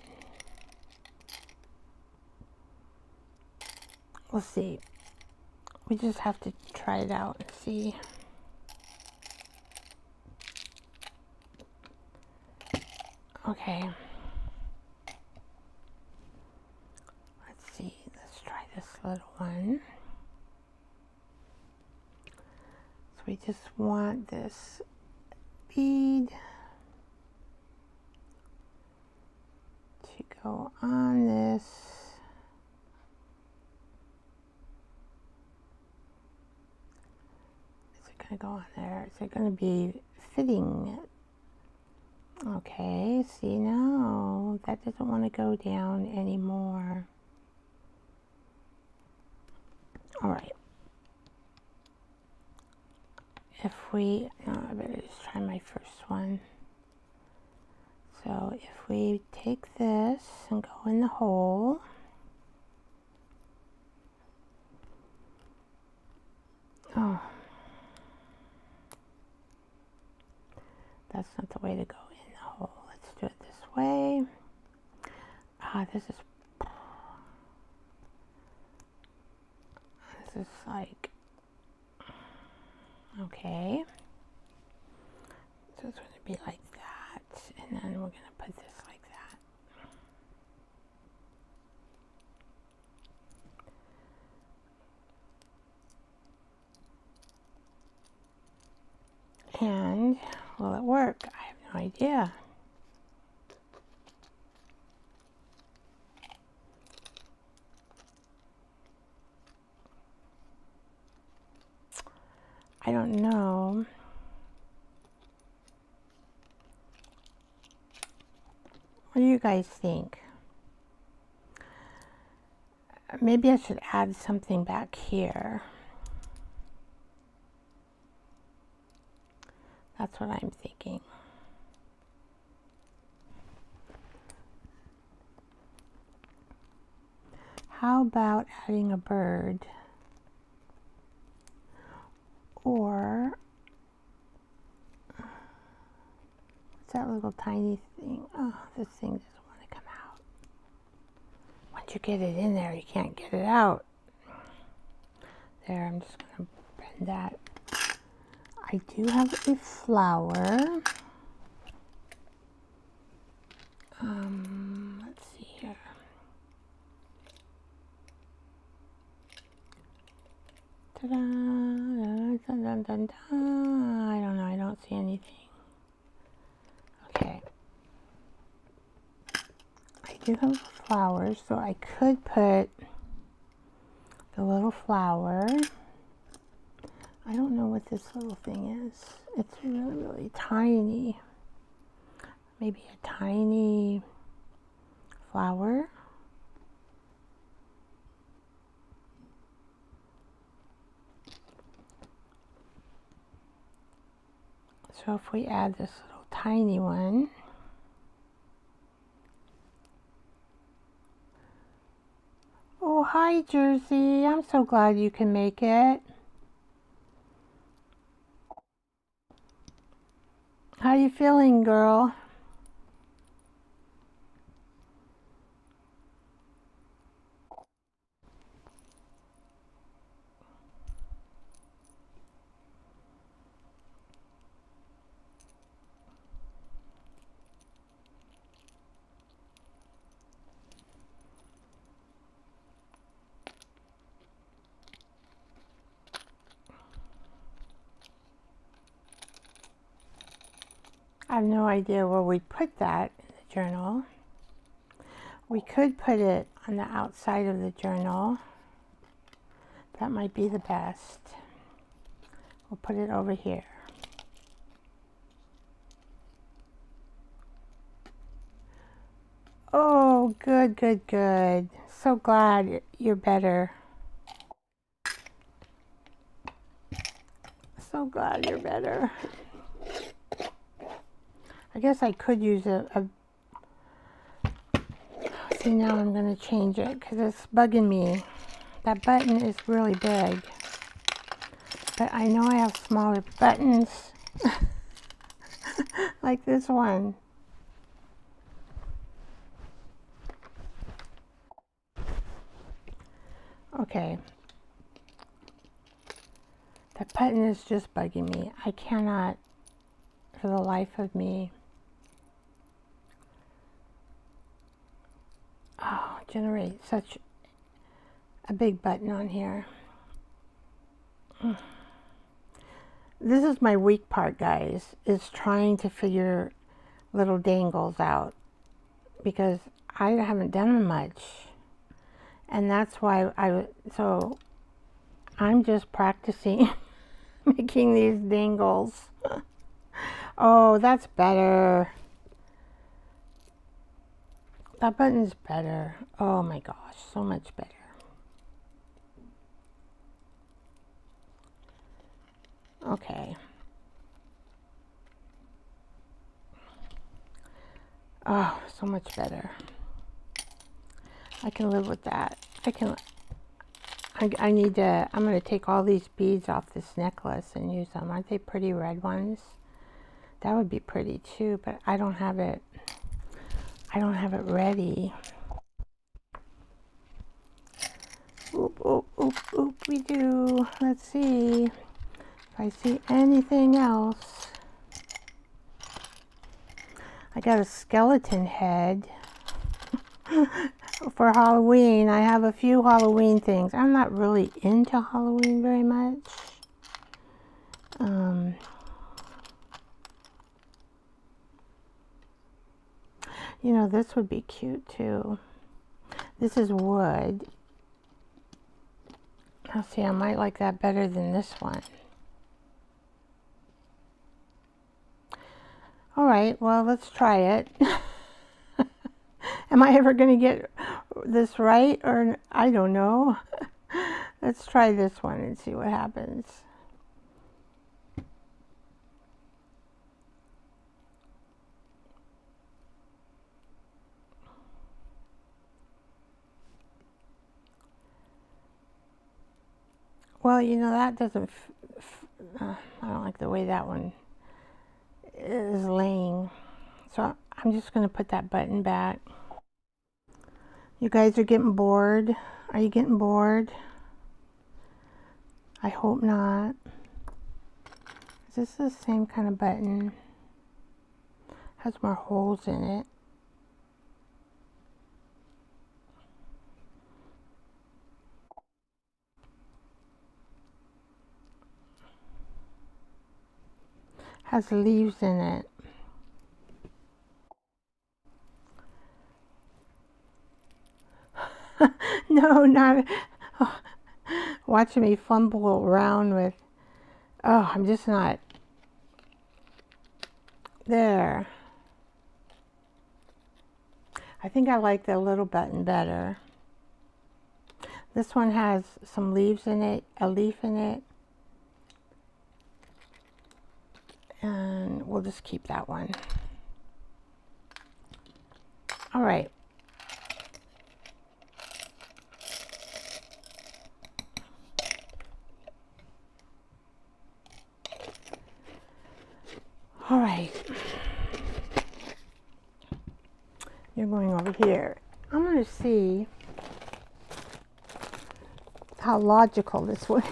We'll see. We just have to try it out and see. Okay. Let's see. Let's try this little one. So we just want this bead to go on this. Is it going to go on there? Is it going to be fitting? Okay, see, no, that doesn't want to go down anymore. All right. If we, no, I better just try my first one. So if we take this and go in the hole, oh, That's not the way to go in the hole. Let's do it this way. This is like, okay. So it's going to be like that, and then we're going to put this like that. And will it work? I have no idea. I don't know. What do you guys think? Maybe I should add something back here. That's what I'm thinking. How about adding a bird? Or what's that little tiny thing? Oh, this thing doesn't want to come out. Once you get it in there, you can't get it out. There, I'm just going to bend that. I do have a flower. Let's see here. Ta-da! Dun, dun, dun, dun. I don't know. I don't see anything. Okay. I do have flowers, so I could put the little flower. I don't know what this little thing is. It's really, really tiny. Maybe a tiny flower. So if we add this little tiny one, oh, hi, Jersey. I'm so glad you can make it. How you feeling, girl? I have no idea where we put that in the journal. We could put it on the outside of the journal. That might be the best. We'll put it over here. Oh, good, good, good. So glad you're better. So glad you're better. I guess I could use a see, now I'm going to change it because it's bugging me. That button is really big. But I know I have smaller buttons like this one. Okay. That button is just bugging me. I cannot, for the life of me, generate such a big button on here. This is my weak part, guys, is trying to figure little dangles out because I haven't done them much. And that's why so I'm just practicing making these dangles. Oh, that's better. That button's better. Oh my gosh, so much better. Okay. Oh, so much better. I can live with that. I need to, I'm going to take all these beads off this necklace and use them. Aren't they pretty red ones? That would be pretty too, but I don't have it ready. Oop, oop, oop, oop, we do. Let's see if I see anything else. I got a skeleton head for Halloween. I have a few Halloween things. I'm not really into Halloween very much. You know, this would be cute too. This is wood. I'll see, I might like that better than this one. All right, well, let's try it. Am I ever going to get this right, or I don't know. Let's try this one and see what happens. Well, you know, that doesn't, I don't like the way that one is laying. So I'm just going to put that button back. You guys are getting bored. Are you getting bored? I hope not. Is this the same kind of button? Has more holes in it. Has leaves in it. No, not. Oh, watching me fumble around with. Oh, I'm just not. There. I think I like the little button better. This one has some leaves in it, a leaf in it. And we'll just keep that one. All right. All right. You're going over here. I'm going to see how logical this one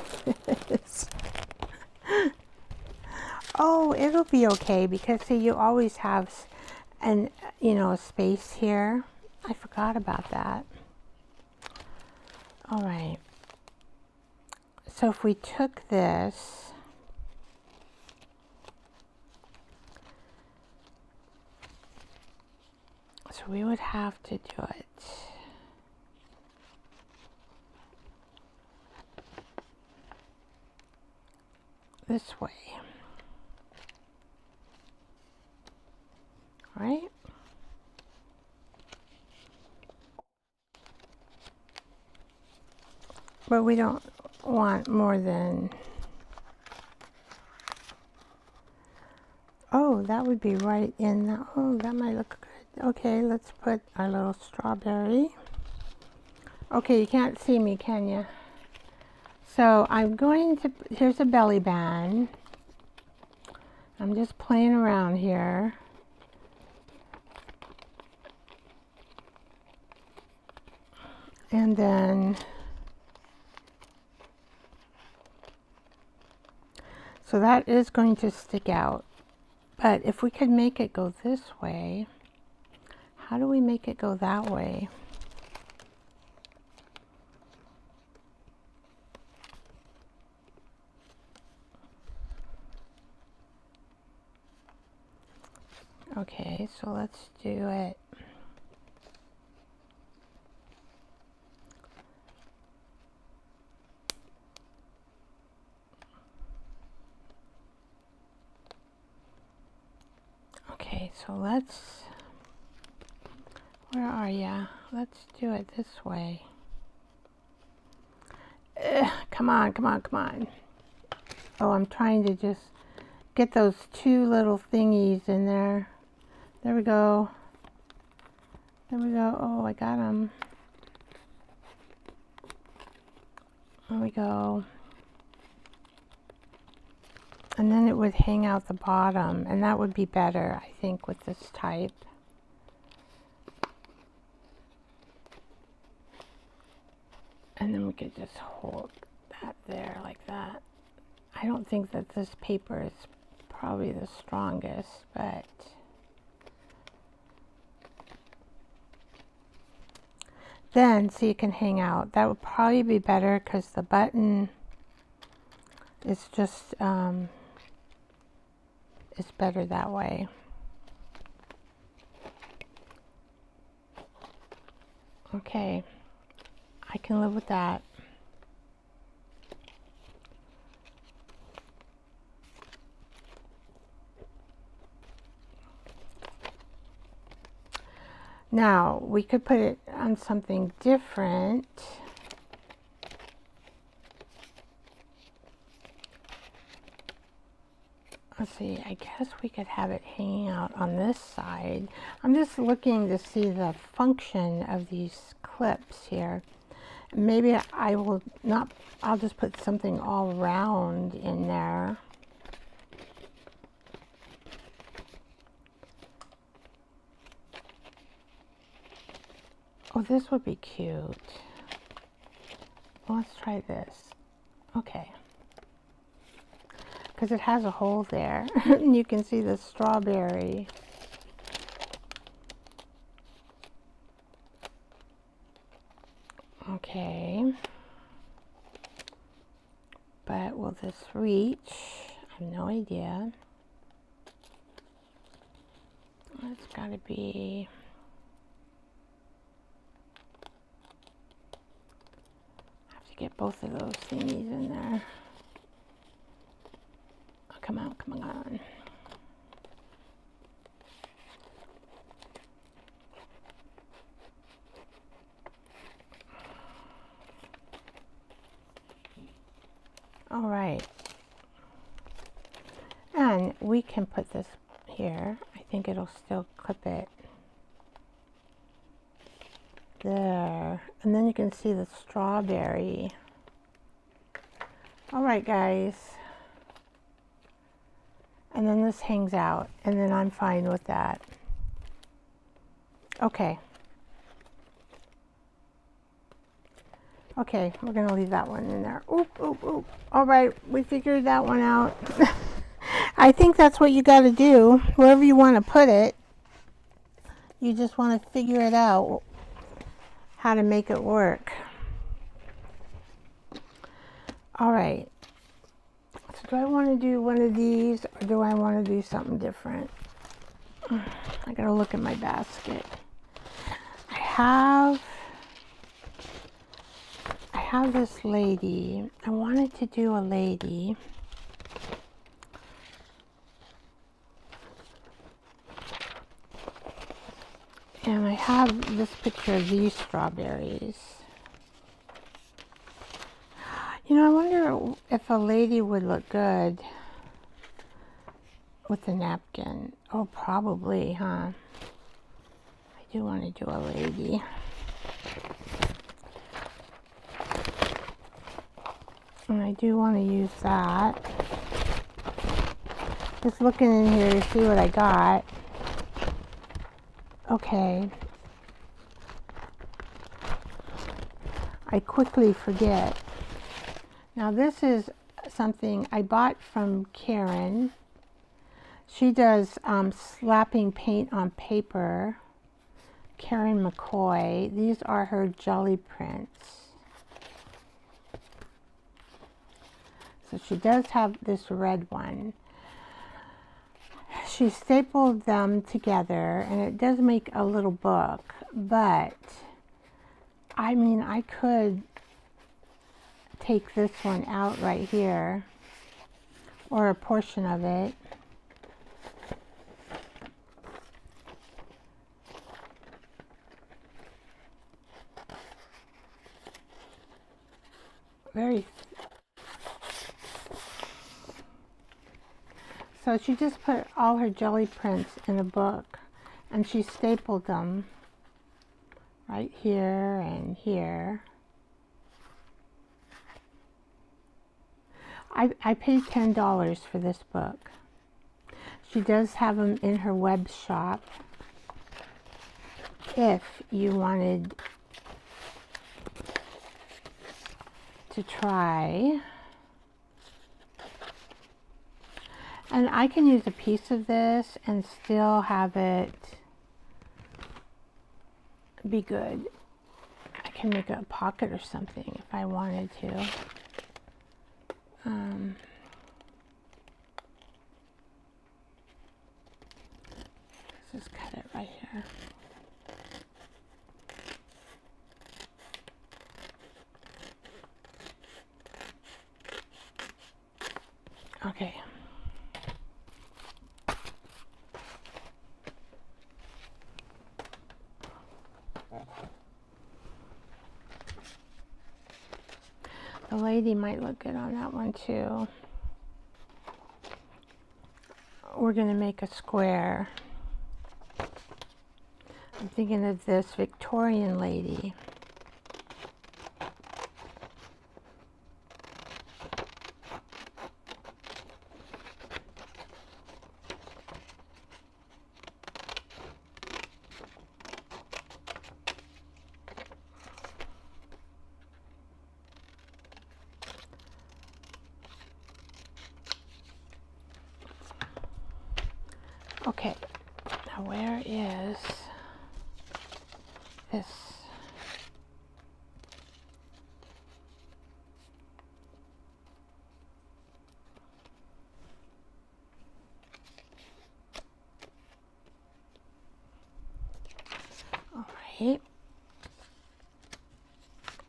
is. Oh, it'll be okay because see, you always have an, you know, a space here. I forgot about that. All right. So if we took this, so we would have to do it this way, right? But we don't want more than, oh, that would be right in the, oh, that might look good. Okay, let's put our little strawberry. Okay, you can't see me, can you? So I'm going to, here's a belly band. I'm just playing around here. And then, so that is going to stick out. But if we could make it go this way, how do we make it go that way? Okay, so let's do it. Okay, so let's, where are ya? Let's do it this way. Come on, come on, come on. Oh, I'm trying to just get those two little thingies in there. There we go. There we go. Oh, I got them. There we go. And then it would hang out the bottom, and that would be better, I think, with this type. And then we could just hold that there like that. I don't think that this paper is probably the strongest, but then so you can hang out. That would probably be better because the button is just is better that way. Okay, I can live with that. Now we could put it on something different. Let's see, I guess we could have it hanging out on this side. I'm just looking to see the function of these clips here. Maybe I will not, I'll just put something all round in there. Oh, this would be cute. Let's try this. Okay. Because it has a hole there. And you can see the strawberry. Okay. But will this reach? I have no idea. It's got to be... I have to get both of those thingies in there. Oh, come on, come on. All right. And we can put this here. I think it'll still clip it. There. And then you can see the strawberry. All right, guys. And then this hangs out, and then I'm fine with that. Okay. Okay, we're gonna leave that one in there. Oop, oop, oop. All right, we figured that one out. I think that's what you gotta do. Wherever you wanna put it, you just wanna figure it out, how to make it work. All right. So do I want to do one of these, or do I want to do something different? I gotta look at my basket. I have this lady. I wanted to do a lady. And I have this picture of these strawberries. You know, I wonder if a lady would look good with a napkin. Oh, probably, huh? I do want to do a lady. And I do want to use that. Just looking in here to see what I got. Okay. I quickly forget. Now this is something I bought from Karen. She does slapping paint on paper. Karen McCoy. These are her jelly prints. So she does have this red one. She stapled them together, and it does make a little book, but I mean, I could take this one out right here, or a portion of it. So she just put all her jelly prints in a book, and she stapled them right here and here. I paid $10 for this book. She does have them in her web shop if you wanted to try. And I can use a piece of this and still have it be good. I can make a pocket or something if I wanted to. Let's just cut it right here. Okay. The lady might look good on that one too. We're going to make a square. I'm thinking of this Victorian lady. Okay, now where is this? All right,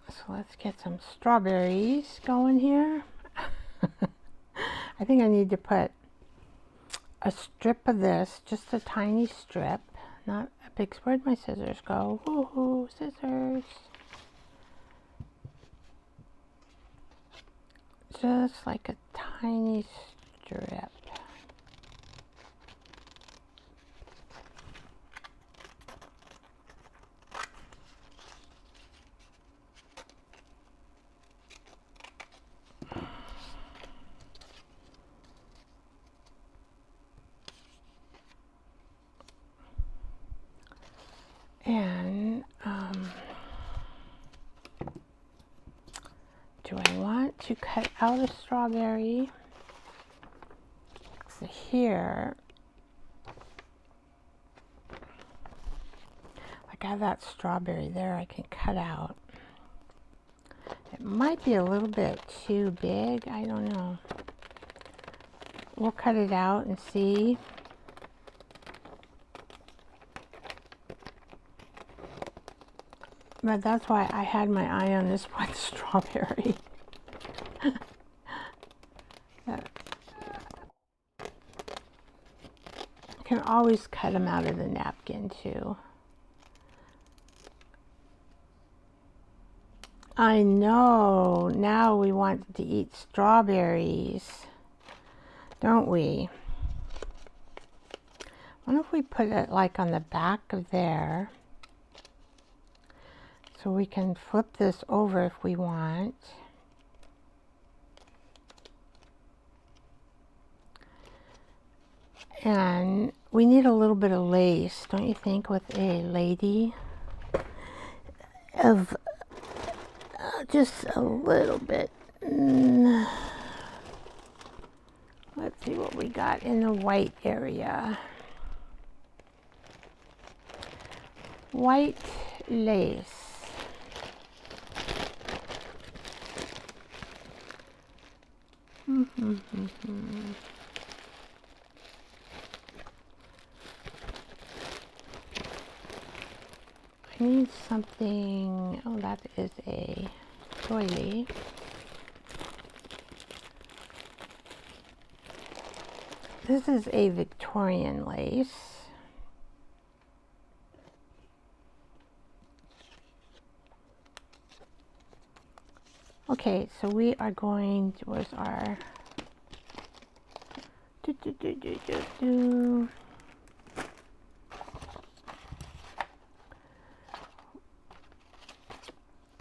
so let's get some strawberries going here. I think I need to put a strip of this, just a tiny strip, not a big. Where'd my scissors go? Woohoo, scissors. Just like a tiny strip. And do I want to cut out a strawberry? So here, like I have that strawberry there I can cut out. It might be a little bit too big, I don't know. We'll cut it out and see. But that's why I had my eye on this one strawberry. You can always cut them out of the napkin too. I know, now we want to eat strawberries, don't we? I wonder if we put it like on the back of there. So we can flip this over if we want. And we need a little bit of lace, don't you think, with a lady? Of just a little bit. Let's see what we got in the white area. White lace. I need something. Oh, that is a doily. This is a Victorian lace. Okay, so we are going to, where's our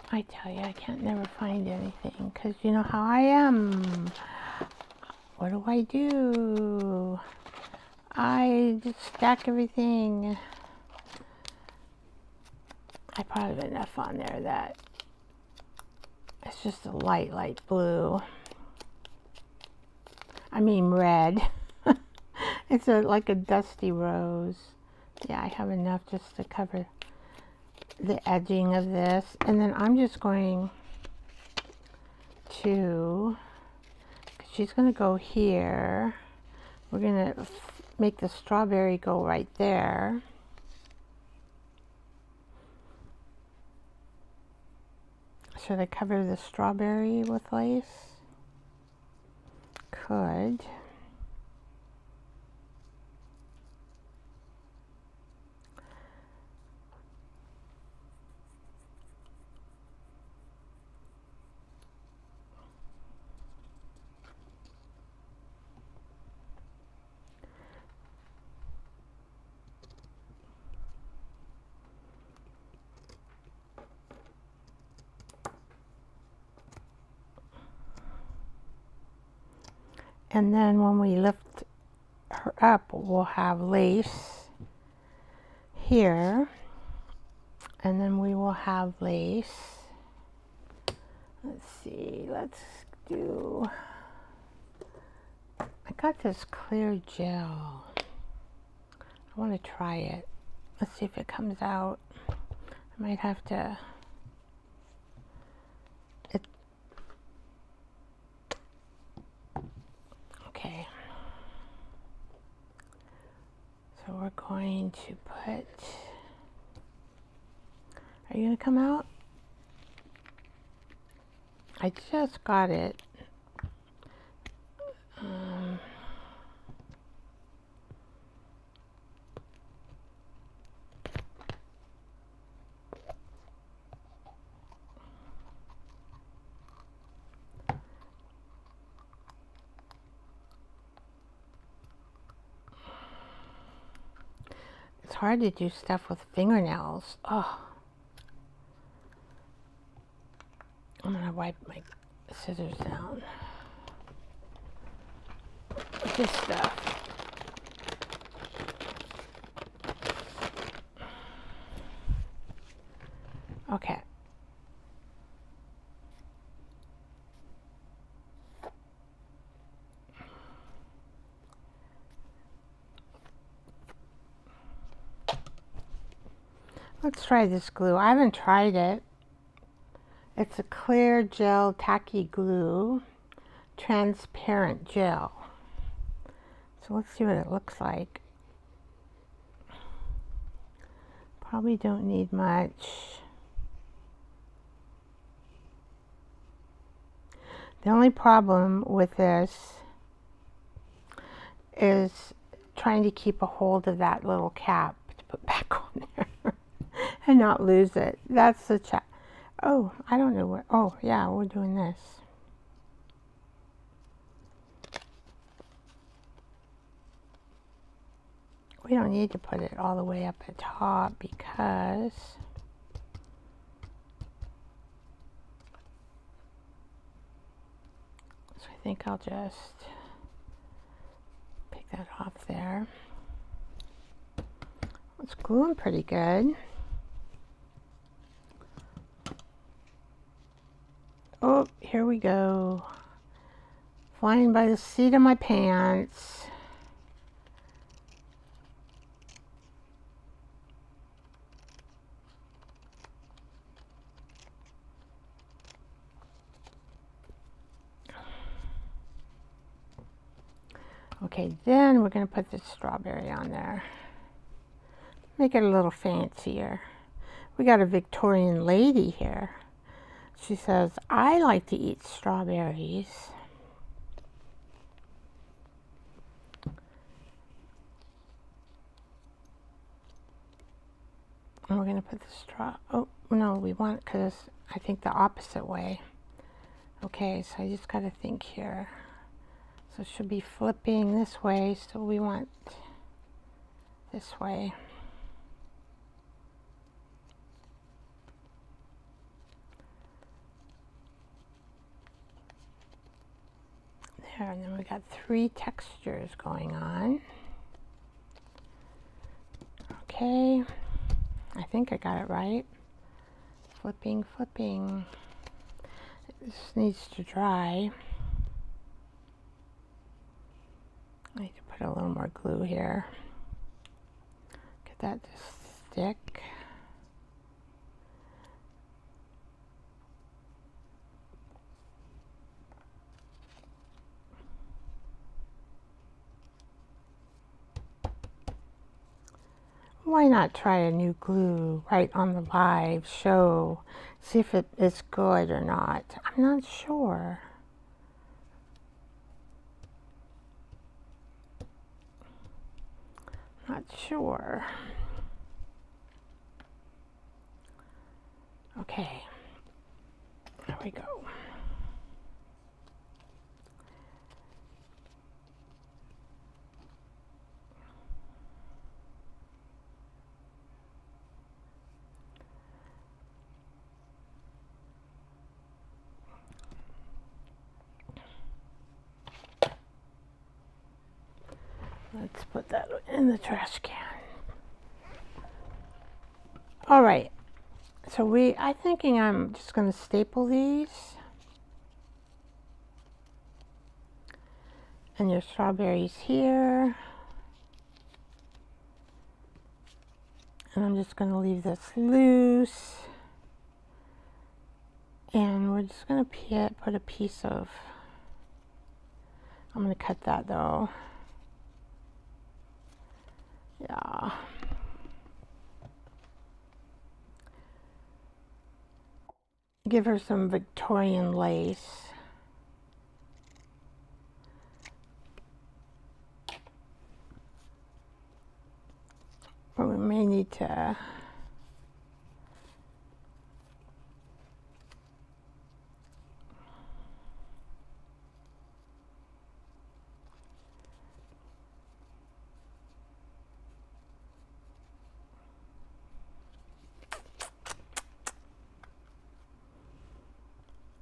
I tell you, I can't never find anything, because you know how I am. What do I do? I just stack everything. I probably have enough on there that it's just a light blue. I mean red. It's like a dusty rose. Yeah, I have enough just to cover the edging of this. And then I'm just going to, she's going to go here. We're going to make the strawberry go right there. Should I cover the strawberry with lace? Could. And then when we lift her up, we'll have lace here. And then we will have lace. Let's see, let's do, I got this clear gel. I want to try it. Let's see if it comes out. I might have to, okay. So we're going to put, are you going to come out? I just got it. It's hard to do stuff with fingernails. Oh. I'm gonna wipe my scissors down. This stuff. Okay. Let's try this glue. I haven't tried it. It's a clear gel tacky glue, transparent gel. So let's see what it looks like. Probably don't need much. The only problem with this is trying to keep a hold of that little cap to put back on there and not lose it. That's the oh, I don't know where. Oh, yeah, we're doing this. We don't need to put it all the way up at top because so I think I'll just pick that off there. It's gluing pretty good. Oh, here we go. Flying by the seat of my pants. Okay, then we're going to put the strawberry on there. Make it a little fancier. We got a Victorian lady here. She says, I like to eat strawberries. And we're going to put the oh, no, we want it because I think the opposite way. Okay, so I just got to think here. So it should be flipping this way, so we want this way. There, and then we got 3 textures going on. Okay, I think I got it right. Flipping, flipping. This needs to dry. I need to put a little more glue here. Get that to stick. Why not try a new glue right on the live show? See if it is good or not. I'm not sure. Not sure. Okay, there we go. Let's put that in the trash can. All right, so I'm thinking I'm just going to staple these. And your strawberries here. And I'm just going to leave this loose. And we're just going to put a piece of, I'm going to cut that though. Yeah. Give her some Victorian lace. But we may need to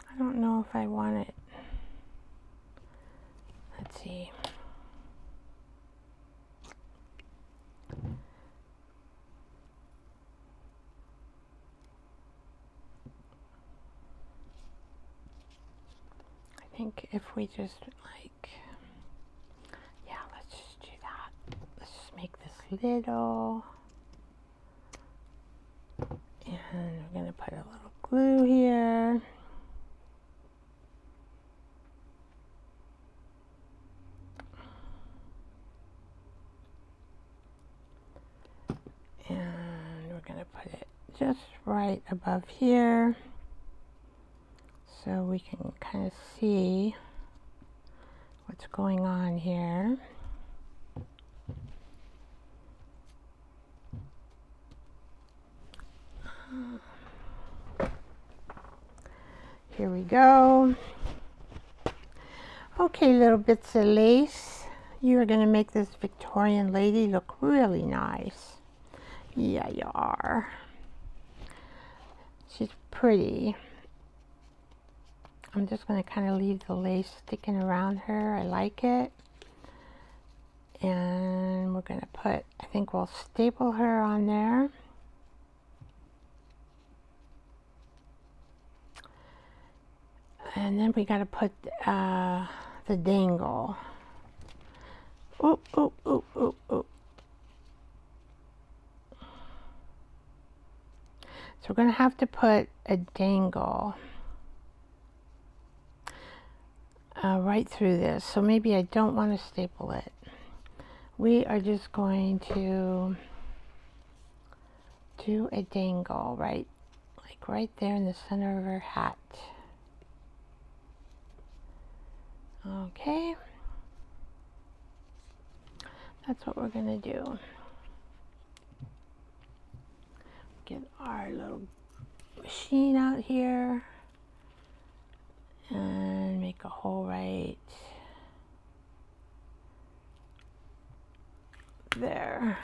I don't know if I want it. Let's see. I think if we just yeah, let's just do that. Let's just make this little. And we're going to put a little glue here. And we're going to put it just right above here so we can kind of see what's going on here. Here we go. Okay, little bits of lace. You are going to make this Victorian lady look really nice. Yeah, you are. She's pretty. I'm just going to kind of leave the lace sticking around her. I like it. And we're going to put, I think we'll staple her on there. And then we got to put the dangle. Oop, oop, oop, oop, oop. So we're going to have to put a dangle right through this. So maybe I don't want to staple it. We are just going to do a dangle right there in the center of her hat. Okay. That's what we're going to do. Get our little machine out here and make a hole right there.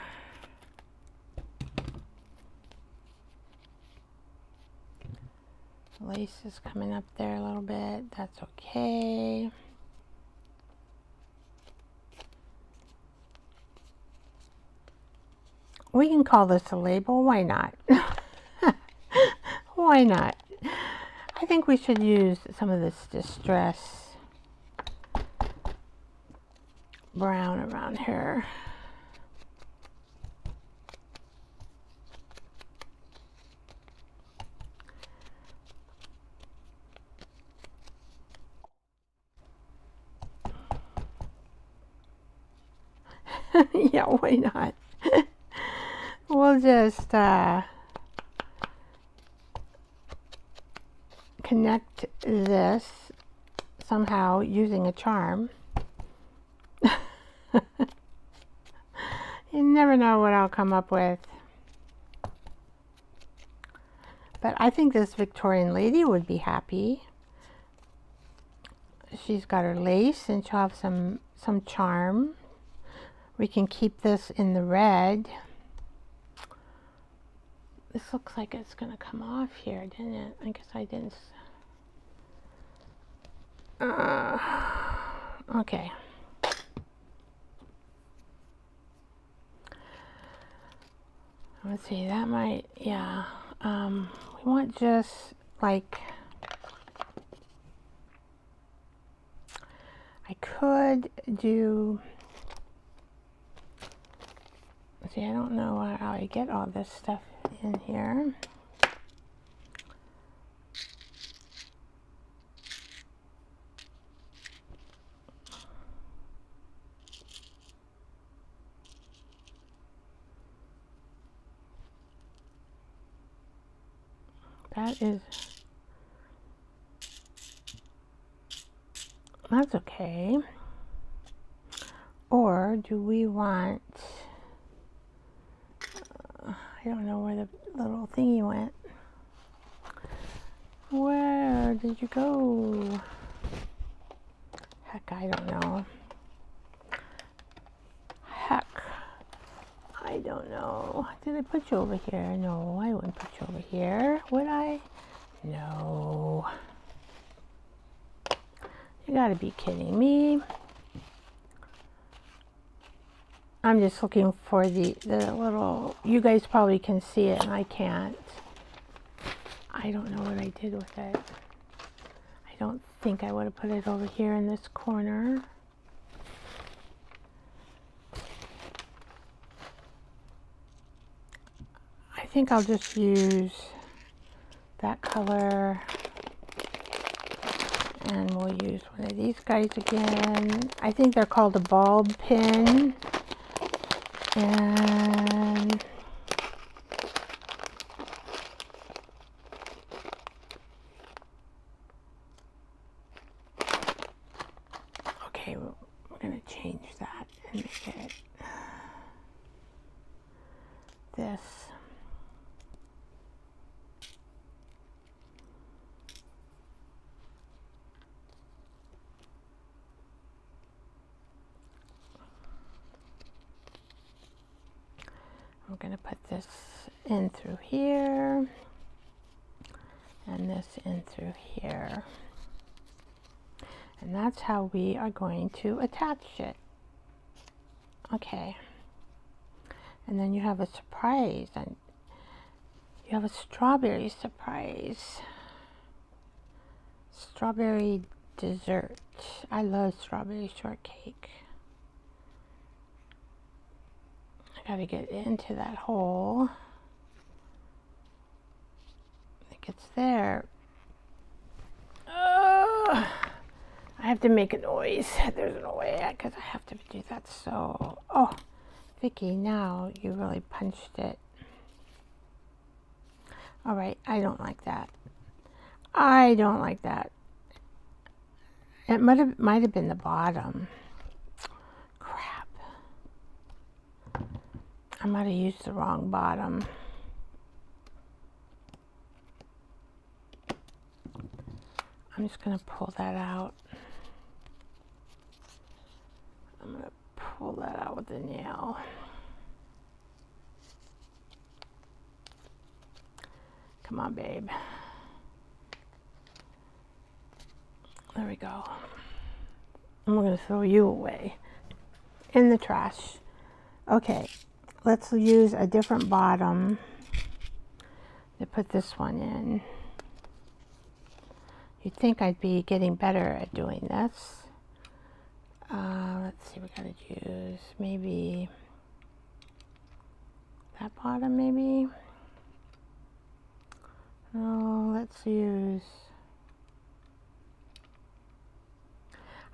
Lace is coming up there a little bit. That's okay. We can call this a label. Why not? Why not? I think we should use some of this Distress brown around here. Yeah, why not? We'll just connect this somehow using a charm. You never know what I'll come up with. But I think this Victorian lady would be happy. She's got her lace and she'll have some charm. We can keep this in the red. This looks like it's gonna come off here, didn't it? I guess I didn't. Okay. Let's see, that might, yeah. We want just like, I could do, see, I don't know how I get all this stuff in here. That's okay. Or do we want, I don't know where the little thingy went. Where did you go? Heck, I don't know. Heck, I don't know. Did I put you over here? No, I wouldn't put you over here, would I? No. You gotta be kidding me. I'm just looking for the little, you guys probably can see it and I can't. I don't know what I did with it. I don't think I would have put it over here in this corner. I think I'll just use that color. And we'll use one of these guys again. I think they're called a bulb pin. And okay, we're going to change that and make it this. I'm going to put this in through here and this in through here. And that's how we are going to attach it. Okay. And then you have a surprise, and you have a strawberry surprise. Strawberry dessert. I love strawberry shortcake. I gotta get into that hole. I think it's there. I have to make a noise. There's no way because I have to do that. So, oh, Vicky, now you really punched it. All right, I don't like that. I don't like that. It might have been the bottom. Crap. I might have used the wrong bottom. I'm just going to pull that out. I'm going to pull that out with the nail. Come on, babe. There we go. And we're going to throw you away in the trash. Okay. let's use a different bottom to put this one in. You'd think I'd be getting better at doing this. Let's see, we gotta use maybe that bottom, maybe. Oh, let's use,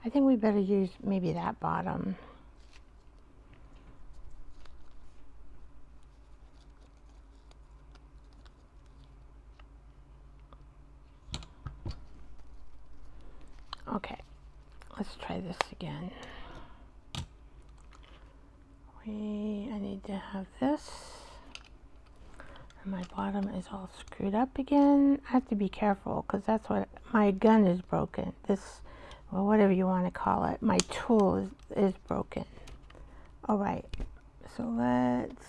I think we better use maybe that bottom. Okay, let's try this again. I need to have this. And my bottom is all screwed up again. I have to be careful because that's what, my gun is broken. This, well, whatever you want to call it, my tool is broken. All right, so let's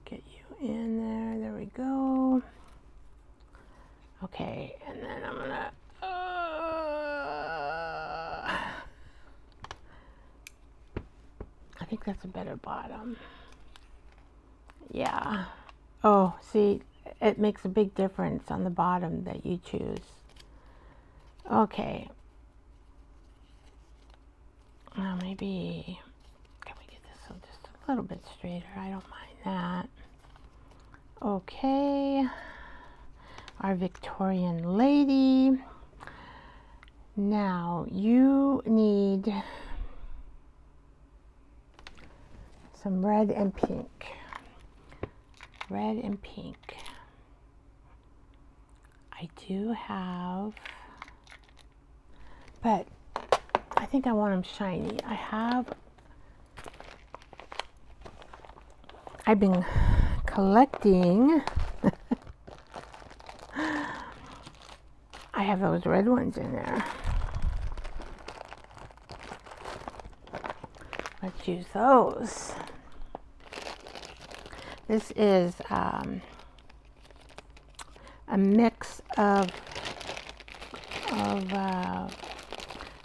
get you in there. There we go. Okay, and then I'm gonna I think that's a better bottom. Yeah. Oh, see, it makes a big difference on the bottom that you choose. Okay. Now maybe, can we get this just a little bit straighter? I don't mind that. Okay. Our Victorian lady. Now you need some red and pink. Red and pink. I do have, but I think I want them shiny. I've been collecting. I have those red ones in there. Let's use those. This is a mix of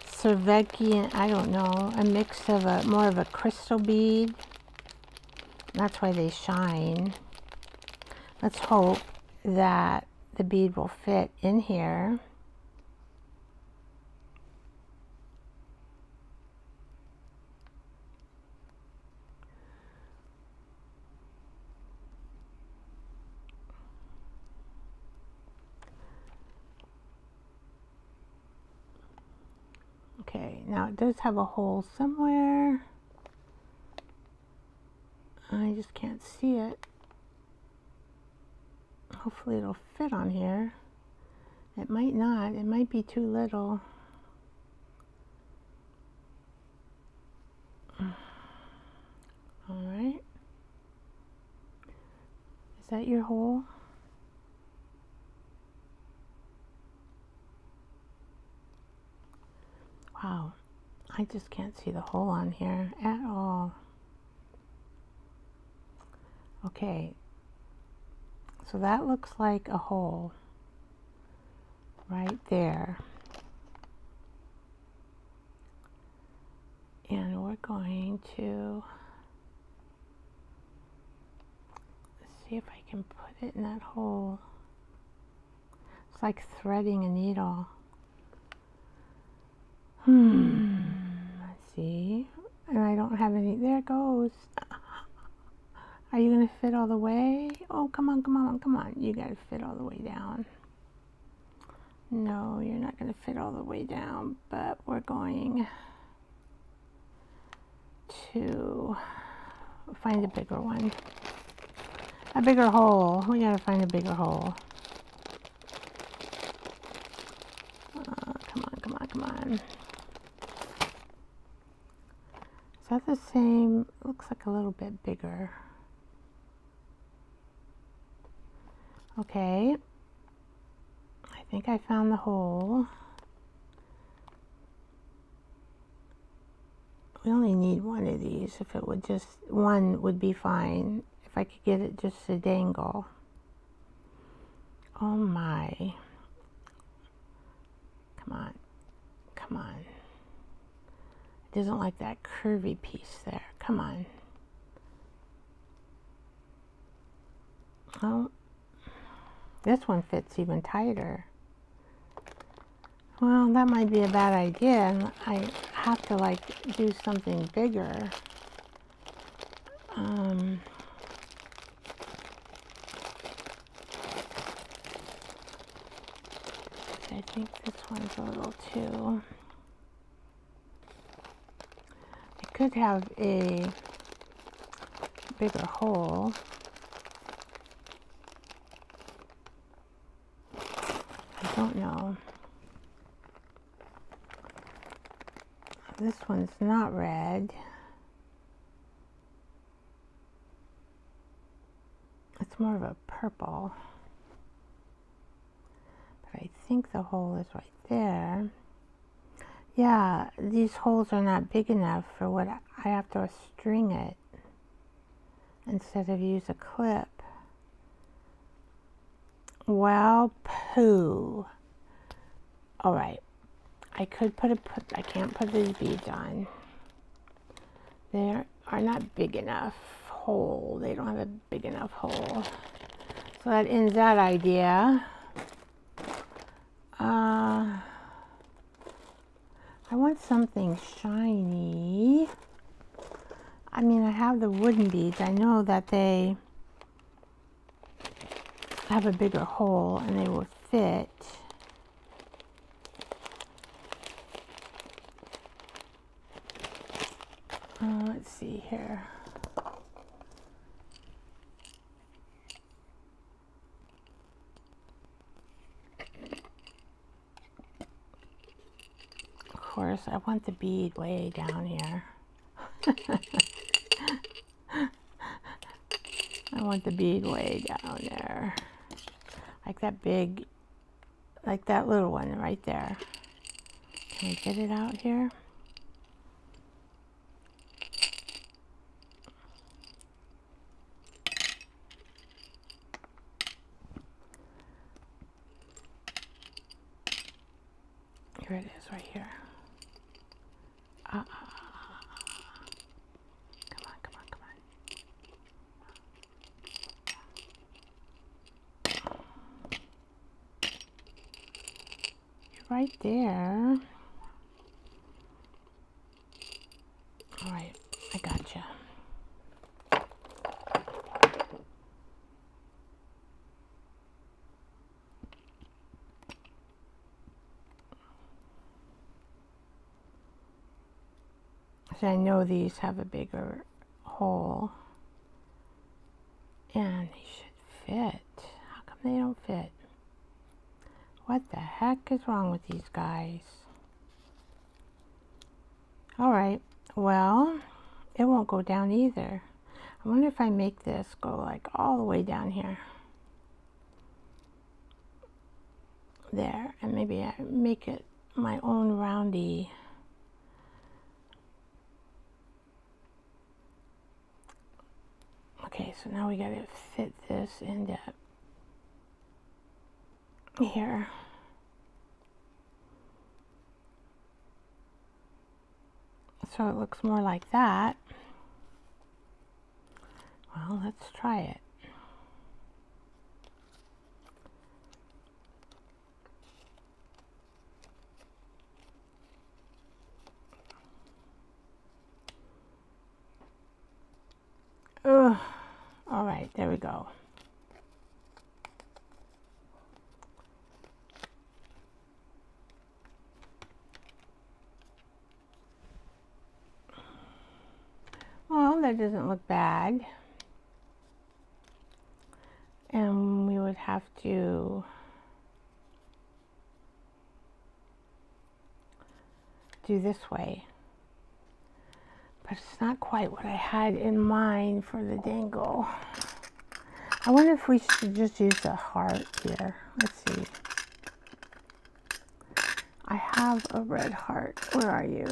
Cervegian, I don't know, a mix of more of a crystal bead. That's why they shine. Let's hope that the bead will fit in here. Okay, now it does have a hole somewhere. I just can't see it. Hopefully it'll fit on here. It might not. It might be too little. All right. Is that your hole? Wow. I just can't see the hole on here at all. Okay. So that looks like a hole right there. And we're going to see if I can put it in that hole. It's like threading a needle. Let's see. And I don't have any. There it goes. Are you going to fit all the way? Oh, come on, come on, come on. You got to fit all the way down. No, you're not going to fit all the way down, but we're going to find a bigger one. A bigger hole. We got to find a bigger hole. Come on, come on, come on. Is that the same? It looks like a little bit bigger. Okay, I think I found the hole. We only need one of these. If it would just, one would be fine. If I could get it just to dangle. Oh my. Come on. come on. It doesn't like that curvy piece there. Come on. Oh, this one fits even tighter. Well, that might be a bad idea. I have to like do something bigger. I think this one's a little too. I could have a bigger hole. I don't know. This one's not red. It's more of a purple. But I think the hole is right there. Yeah, these holes are not big enough for what I have to string it instead of use a clip. Well, poo. All right. I could I can't put these beads on. They are not big enough hole. They don't have a big enough hole. So that ends that idea. I want something shiny. I mean, I have the wooden beads. I know that they have a bigger hole and they will fit. Let's see here. Of course, I want the bead way down here. I want the bead way down there. Like that big, like that little one right there. Can I get it out here? Here it is, right here. Come on, come on, come on. You're right there. All right, I gotcha. So I know these have a bigger hole, and they should fit. How come they don't fit? What the heck is wrong with these guys? All right, well, it won't go down either. I wonder if I make this go like all the way down here. There, and maybe I make it my own roundy. Okay, so now we gotta fit this into here. So it looks more like that. Well, let's try it. Ugh. All right, there we go. Well, that doesn't look bad. And we would have to do this way. But it's not quite what I had in mind for the dangle. I wonder if we should just use a heart here. Let's see. I have a red heart. Where are you?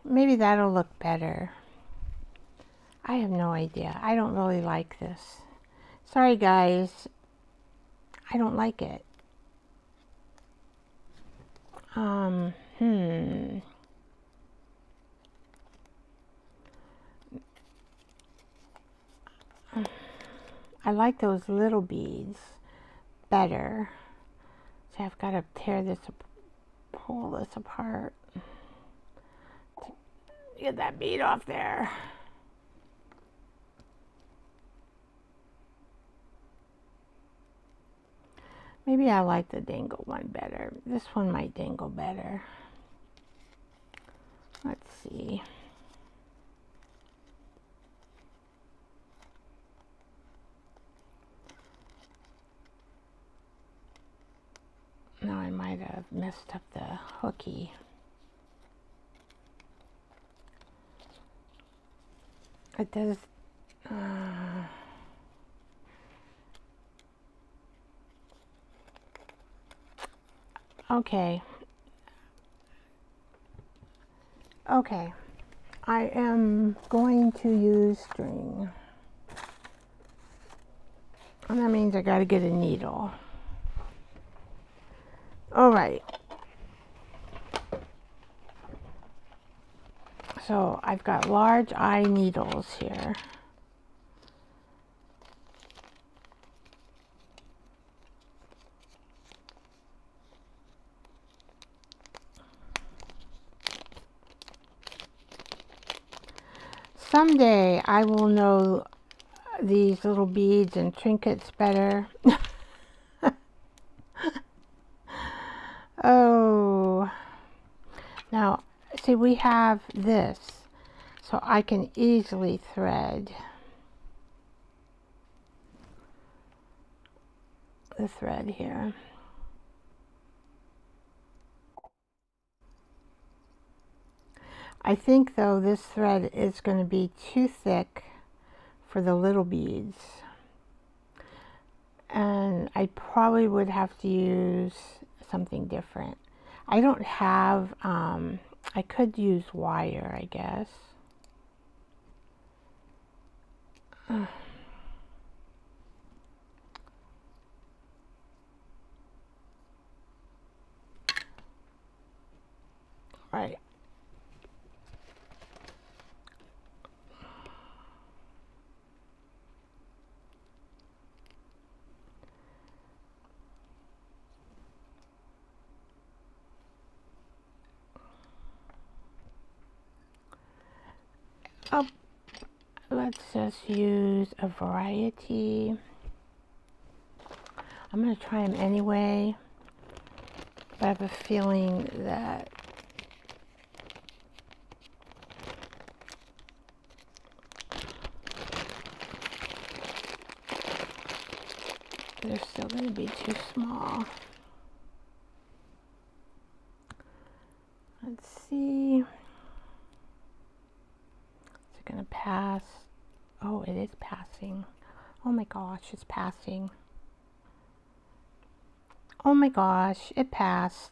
Maybe that'll look better. I have no idea. I don't really like this. Sorry, guys. I don't like it. I like those little beads better. So I've got to tear this, pull this apart to get that bead off there. Maybe I like the dangle one better. This one might dangle better. Let's see. Now I might have messed up the hooky. It does. Okay. Okay. I am going to use string. And that means I got to get a needle. All right. So I've got large eye needles here. Someday I will know these little beads and trinkets better. Oh, now see, we have this, so I can easily thread the thread here. I think though this thread is going to be too thick for the little beads, and I probably would have to use something different. I don't have, I could use wire, I guess. Right. Oh, let's just use a variety. I'm going to try them anyway, but I have a feeling that they're still going to be too small. Let's see. Is it going to pass? Oh, it is passing. Oh my gosh, it's passing. Oh my gosh, it passed.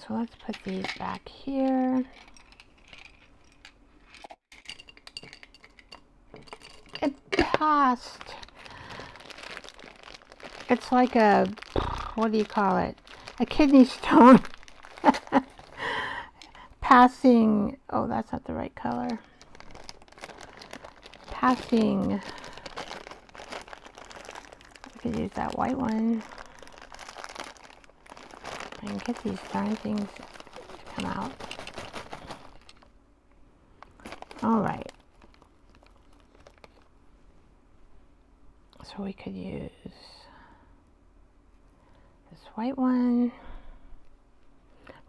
So let's put these back here. It passed. It's like a, what do you call it? A kidney stone. Passing, oh, that's not the right color. Passing, I could use that white one. I can get these darn things to come out. All right. So we could use this white one.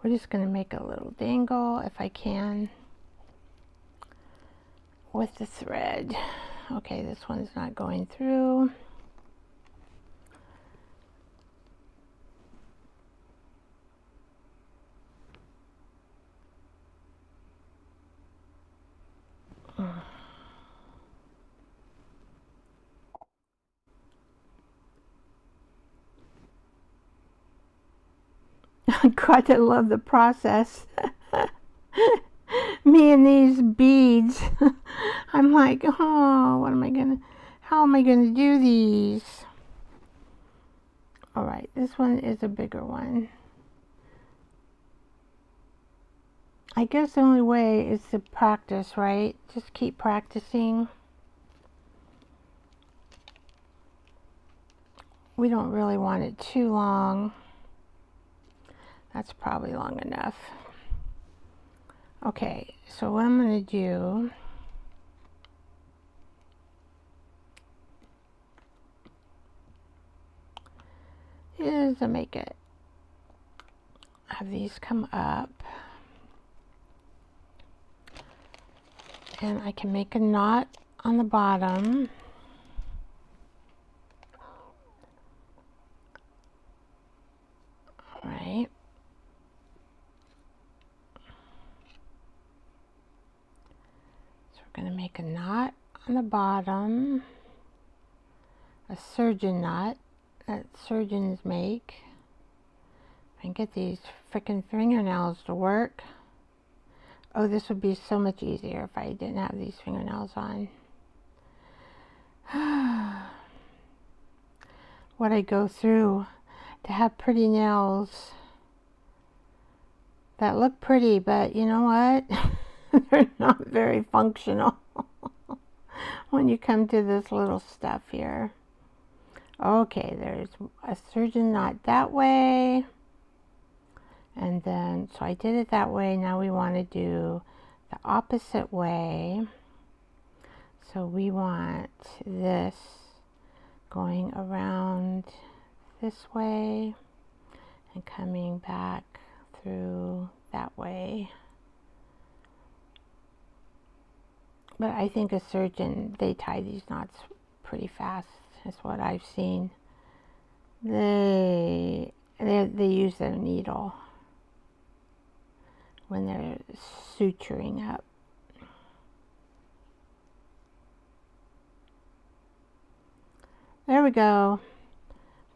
We're just going to make a little dangle, if I can, with the thread. Okay, this one's not going through. God, I love the process. me and these beads. I'm like, oh, how am I gonna do these? All right, this one is a bigger one. I guess the only way is to practice, right? Just keep practicing. We don't really want it too long. That's probably long enough. Okay, so what I'm going to do is to make it, have these come up, and I can make a knot on the bottom. All right. So we're going to make a knot on the bottom, a surgeon knot that surgeons make. And get these frickin' fingernails to work. Oh, this would be so much easier if I didn't have these fingernails on. What I go through to have pretty nails that look pretty, but you know what? They're not very functional when you come to this little stuff here. Okay, there's a surgeon knot that way. And then, so I did it that way. Now we want to do the opposite way. So we want this going around this way and coming back through that way. But I think a surgeon, they tie these knots pretty fast. That's what I've seen. They use their needle when they're suturing up. There we go.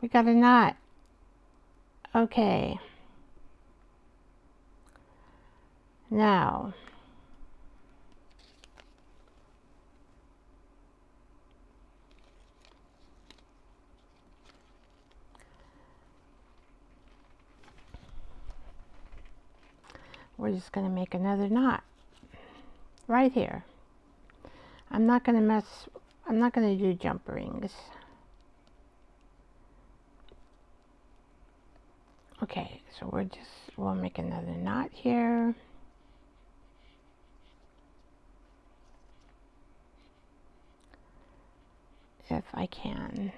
We got a knot. Okay. Now, we're just going to make another knot right here. I'm not going to do jump rings. Okay, so we'll make another knot here. If I can.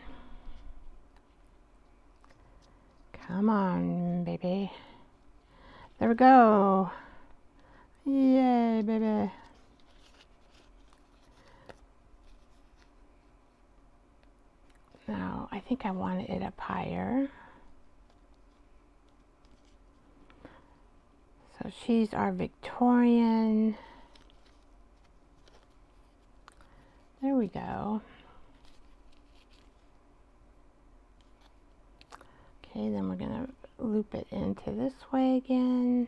Come on, baby. There we go. Yay, baby. Now, I think I wanted it up higher. So she's our Victorian. There we go. Okay, then we're going to loop it into this way again.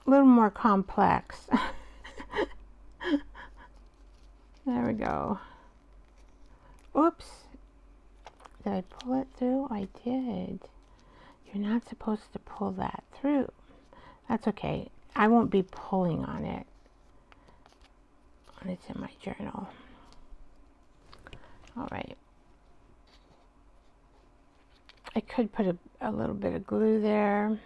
A little more complex. There we go. Oops. Did I pull it through? I did. You're not supposed to pull that through. That's okay. I won't be pulling on it. It's in my journal. All right. I could put a little bit of glue there.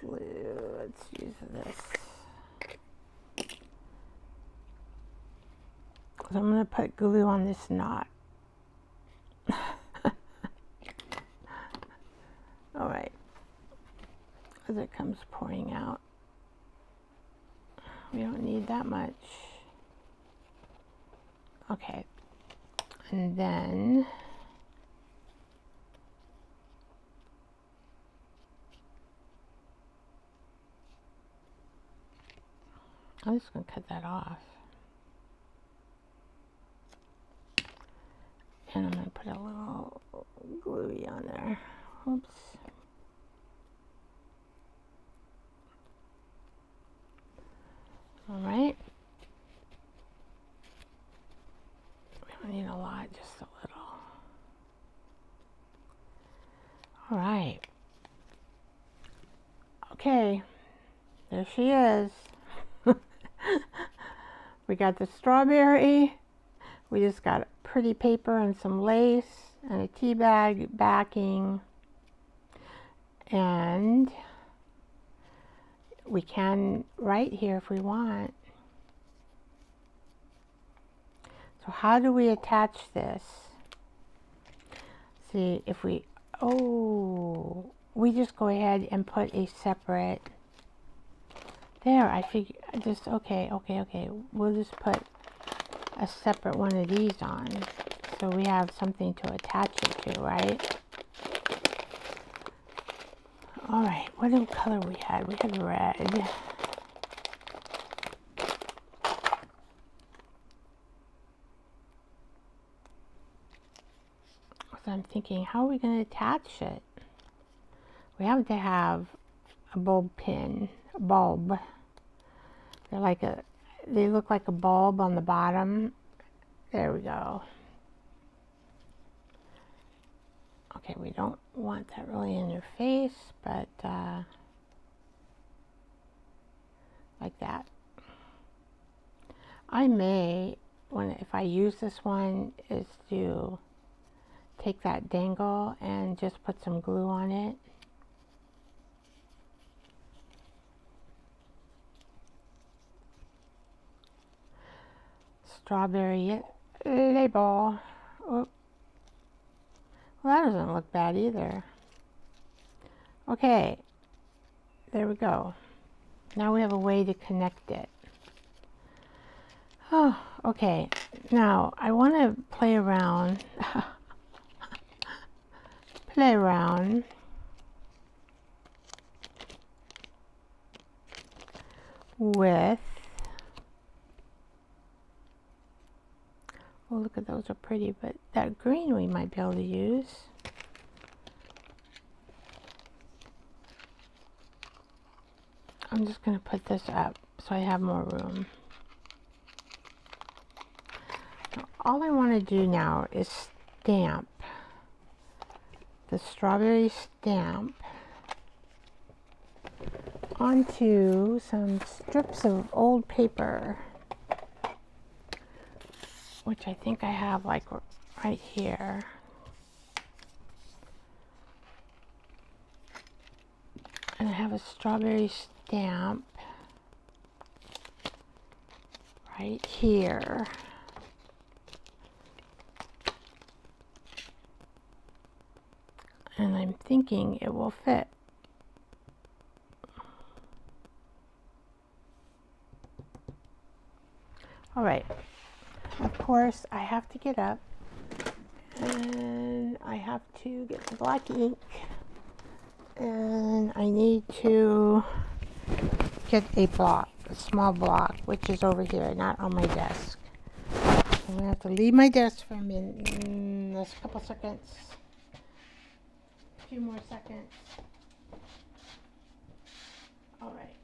Let's use this. So I'm going to put glue on this knot. All right. As it comes pouring out. We don't need that much. Okay. And then I'm just going to cut that off. And I'm going to put a little gluey on there. Oops. All right. We don't need a lot, just a little. All right. Okay. There she is. We got the strawberry. We just got pretty paper and some lace and a tea bag backing. And we can write here if we want. So how do we attach this? See, if we, we just go ahead and put a separate, there, I figure, just, okay. We'll just put a separate one of these on. So we have something to attach it to, right? All right, what color we had? We had red. So I'm thinking, how are we going to attach it? We have to have a bulb pin, a bulb. They look like a bulb on the bottom. There we go. Okay, we don't want that really in your face, but like that. I may, if I use this one, is to take that dangle and just put some glue on it. Strawberry label. Oh. Well, that doesn't look bad either. Okay, there we go. Now we have a way to connect it. Oh, okay. Now I want to play around. With, oh, look at those, are pretty, but that green we might be able to use. I'm just going to put this up so I have more room. Now, all I want to do now is stamp the strawberry stamp onto some strips of old paper, which I think I have like right here. And I have a strawberry stamp right here. And I'm thinking it will fit. All right, of course I have to get up and I have to get the black ink and I need to get a block, a small block, which is over here, not on my desk. I'm gonna have to leave my desk for a minute, a couple seconds, a few more seconds. All right.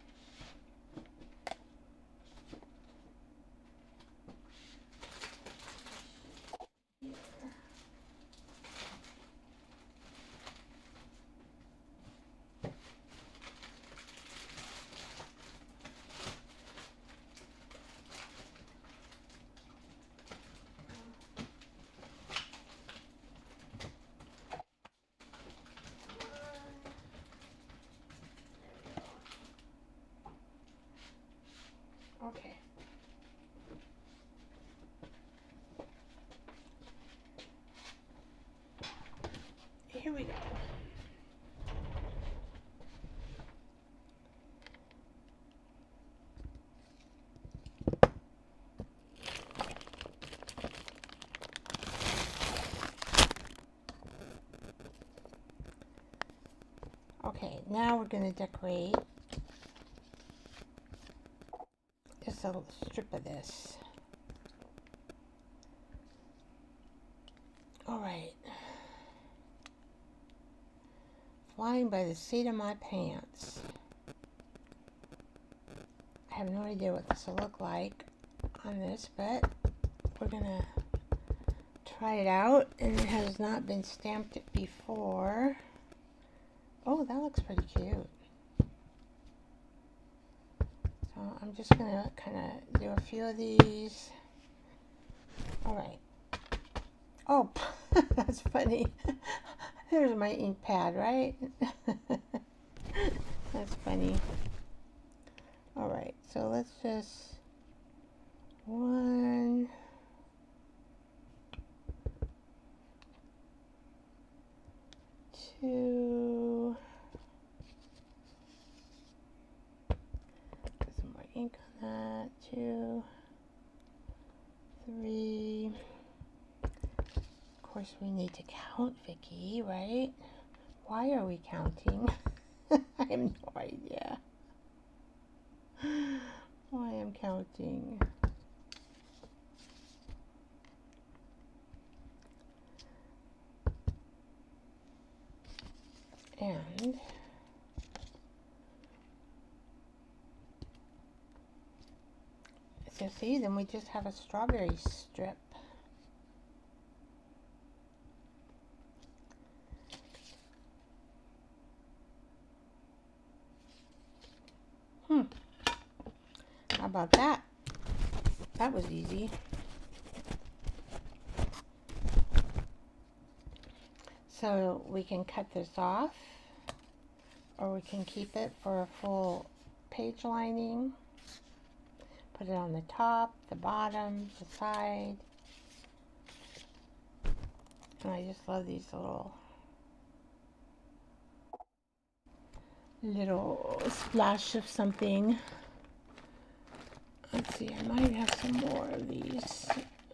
Okay. Here we go. Okay, now we're going to decorate this just a strip of this. All right. Flying by the seat of my pants. I have no idea what this will look like on this, but we're gonna try it out, and it has not been stamped before. Oh, that looks pretty cute. So I'm just gonna kind of do a few of these. All right. Oh, that's funny. There's my ink pad, right? That's funny. All right, so let's just 1, 2. Put some more ink on that. 2, 3. Of course, we need to count, Vicky, right? Why are we counting? I have no idea why I'm counting. And so see, then we just have a strawberry strip. How about that? That was easy. So we can cut this off, or we can keep it for a full page lining. Put it on the top, the bottom, the side. And I just love these little splash of something. Let's see, I might have some more of these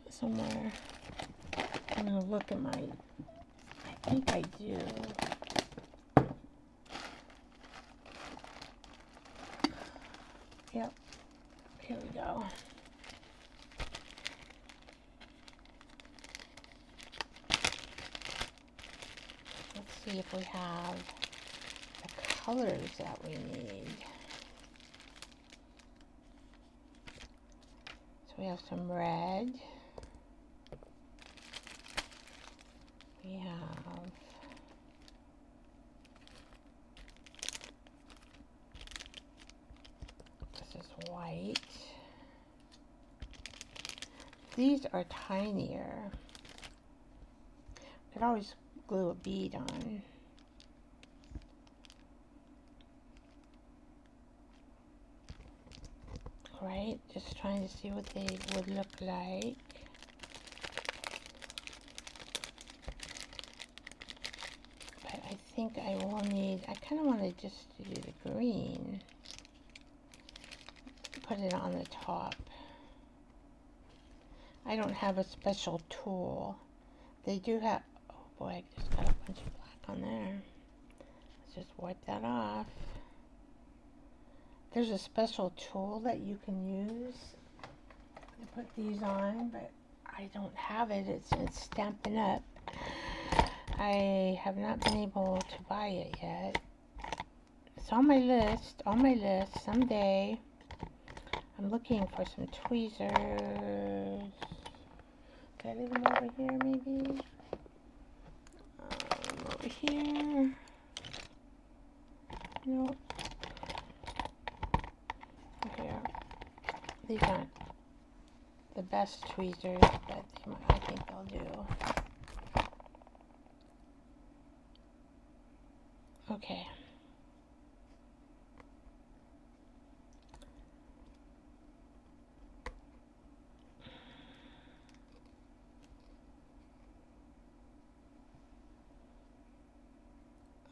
somewhere. I'm gonna look at I think I do. Yep, here we go. Let's see if we have the colors that we need. So we have some red. We have this is white. These are tinier. Could always glue a bead on. Right, just trying to see what they would look like. But I think I will need, I kind of want to just do the green. Put it on the top. I don't have a special tool. They do have, oh boy, I just got a bunch of black on there. Let's just wipe that off. There's a special tool that you can use to put these on, but I don't have it. It's Stampin' Up. I have not been able to buy it yet. It's on my list, someday. I'm looking for some tweezers. Did I leave them over here, maybe? Over here. Nope. Here. These aren't the best tweezers, but I think they'll do. Okay.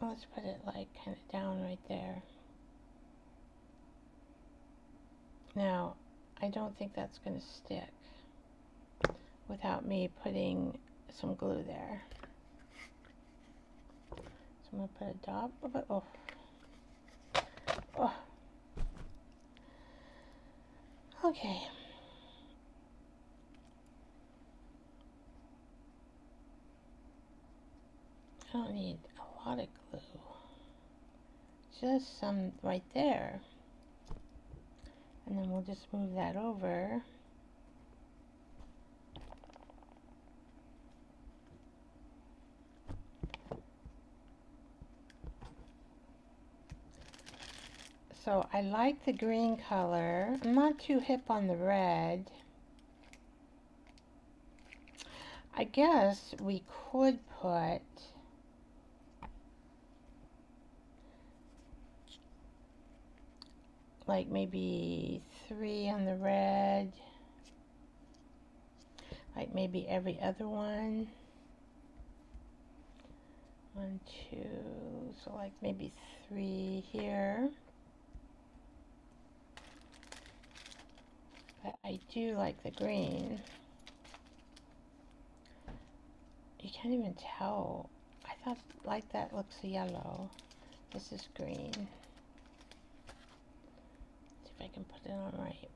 Let's put it like kind of down right there. Now, I don't think that's going to stick without me putting some glue there. So I'm going to put a dot of it. Oh. Oh. Okay. I don't need a lot of glue. Just some right there. And then we'll just move that over. So I like the green color. I'm not too hip on the red. I guess we could put like maybe 3 on the red, like maybe every other one. 1, 2, so like maybe 3 here. But I do like the green. You can't even tell. I thought like that looks yellow. This is green. See if I can put it on right.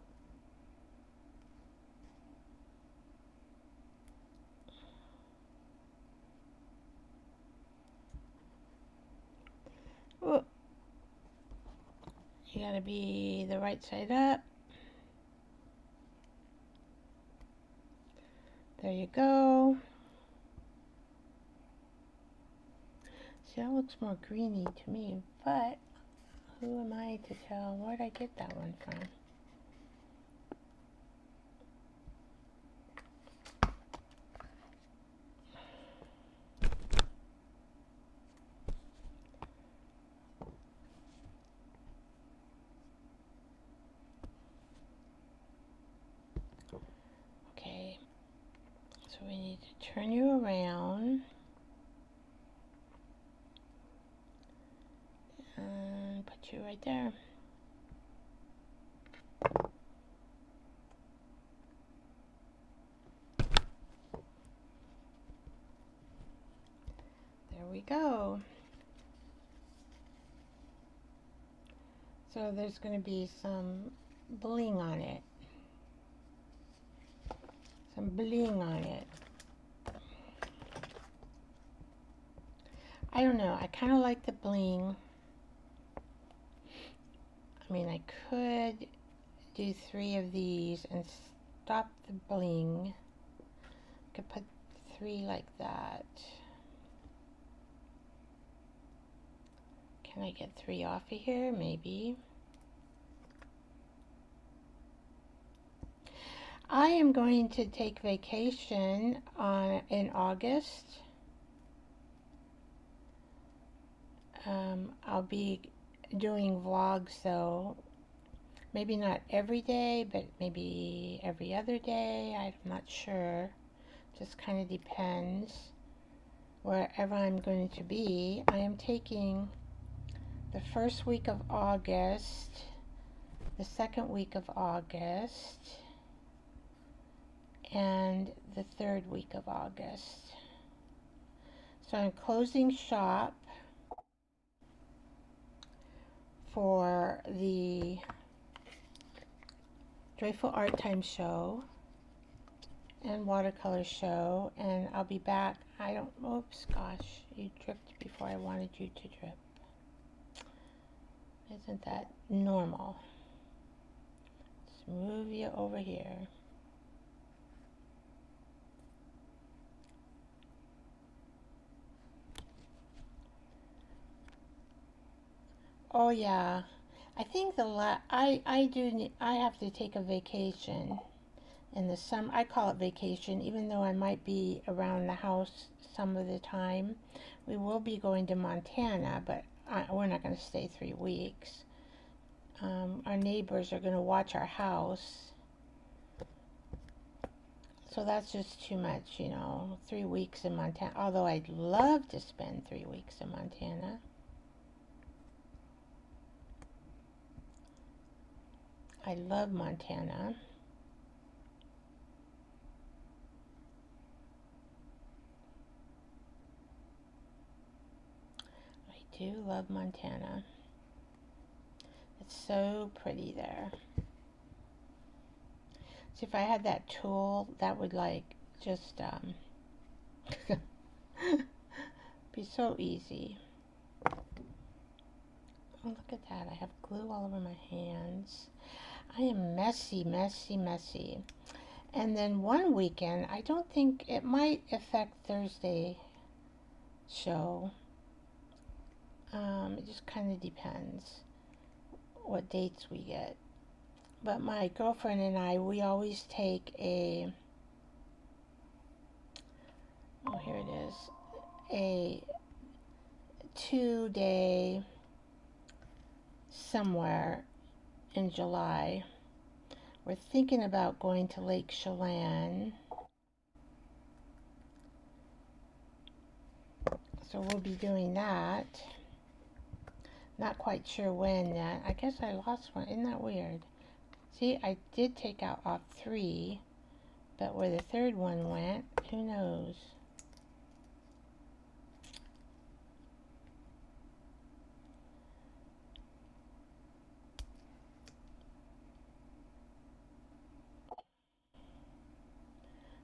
Ooh. You gotta be the right side up. There you go. See, that looks more greeny to me, but who am I to tell? Where'd I get that one from? Okay, so we need to turn you around and put you right there. There we go. So there's going to be some bling on it. Some bling on it. I don't know. I kind of like the bling. I mean, I could do 3 of these and stop the bling. Could put 3 like that. Can I get 3 off of here? Maybe. I am going to take vacation in August. I'll be doing vlogs though. Maybe not every day, but maybe every other day. I'm not sure. Just kind of depends. Wherever I'm going to be, I am taking the first week of August, the second week of August, and the third week of August. So I'm closing shop for the Joyful Art Time show and watercolor show, and I'll be back. Oops, gosh, you dripped before I wanted you to drip. Isn't that normal? Let's move you over here. Oh yeah, I think I have to take a vacation in the summer. I call it vacation, even though I might be around the house some of the time. We will be going to Montana, but we're not going to stay 3 weeks. Our neighbors are going to watch our house, so that's just too much, you know. 3 weeks in Montana, although I'd love to spend 3 weeks in Montana. I love Montana. I do love Montana. It's so pretty there. See, if I had that tool, that would like just be so easy. Oh, look at that. I have glue all over my hands. I am messy, messy, messy. And then one weekend, I don't think it might affect Thursday show. It just kind of depends what dates we get. But my girlfriend and I, we always take a, oh, here it is, a 2-day somewhere in July. We're thinking about going to Lake Chelan. So we'll be doing that. Not quite sure when yet. I guess I lost one. Isn't that weird? See, I did take out off 3, but where the third one went, who knows?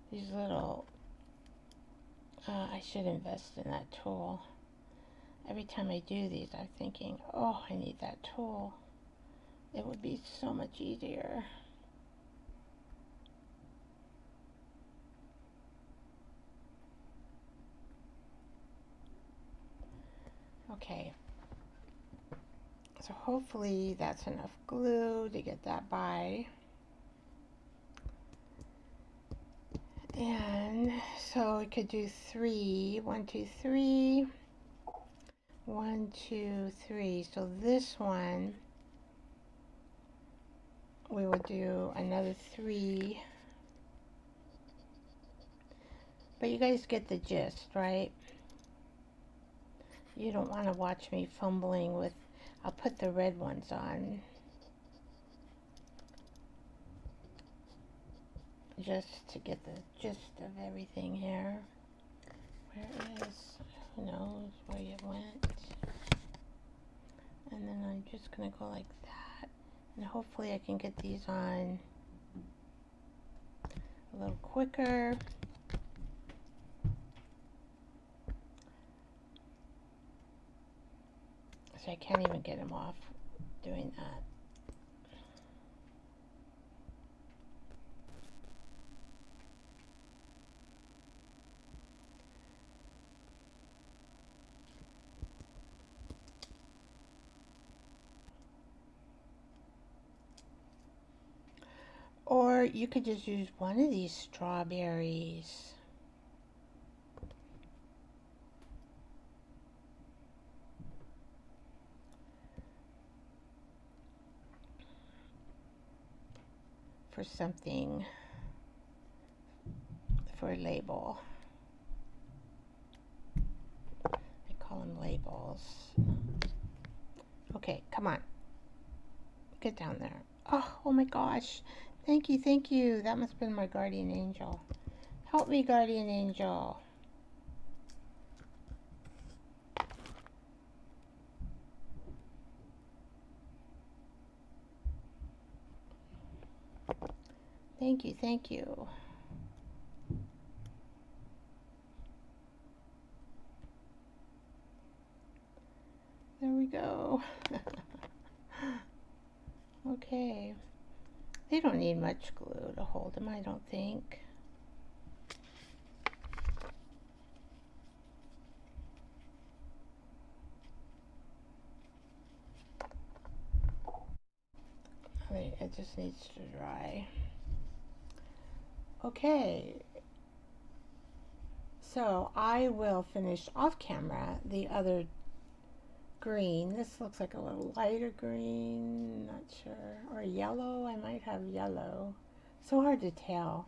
These little, I should invest in that tool. Every time I do these, I'm thinking, oh, I need that tool. It would be so much easier. Okay. So hopefully that's enough glue to get that by. And so we could do 3. 1, 2, 3. 1, 2, 3. So this one, we will do another 3. But you guys get the gist, right? You don't want to watch me fumbling with, I'll put the red ones on. Just to get the gist of everything here. Where is, who knows where it went. And then I'm just going to go like that. And hopefully I can get these on a little quicker. So I can't even get them off doing that. Or you could just use one of these strawberries. For something, for a label. I call them labels. Okay, come on. Get down there. Oh my gosh. Thank you, thank you. That must have been my guardian angel. Help me, guardian angel. Thank you, thank you. There we go. Okay. They don't need much glue to hold them, I don't think. Wait, it just needs to dry. Okay. So I will finish off camera the other green. This looks like a little lighter green, not sure. Or yellow, I might have yellow. So hard to tell.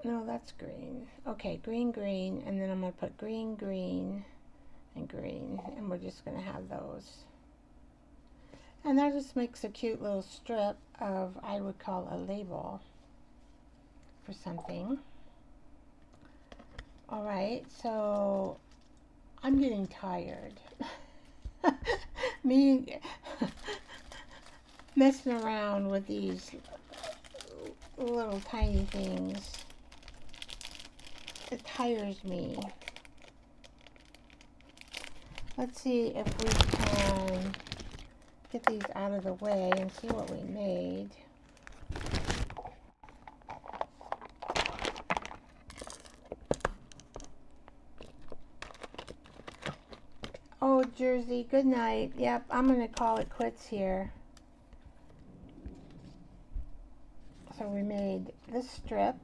No, that's green. Okay, green, green, and then I'm going to put green, green, and green, and we're just going to have those. And that just makes a cute little strip of, I would call a label for something. All right, so I'm getting tired. Me messing around with these little tiny things. It tires me. Let's see if we can get these out of the way and see what we made. Oh, Jersey, good night. Yep, I'm going to call it quits here. So we made this strip.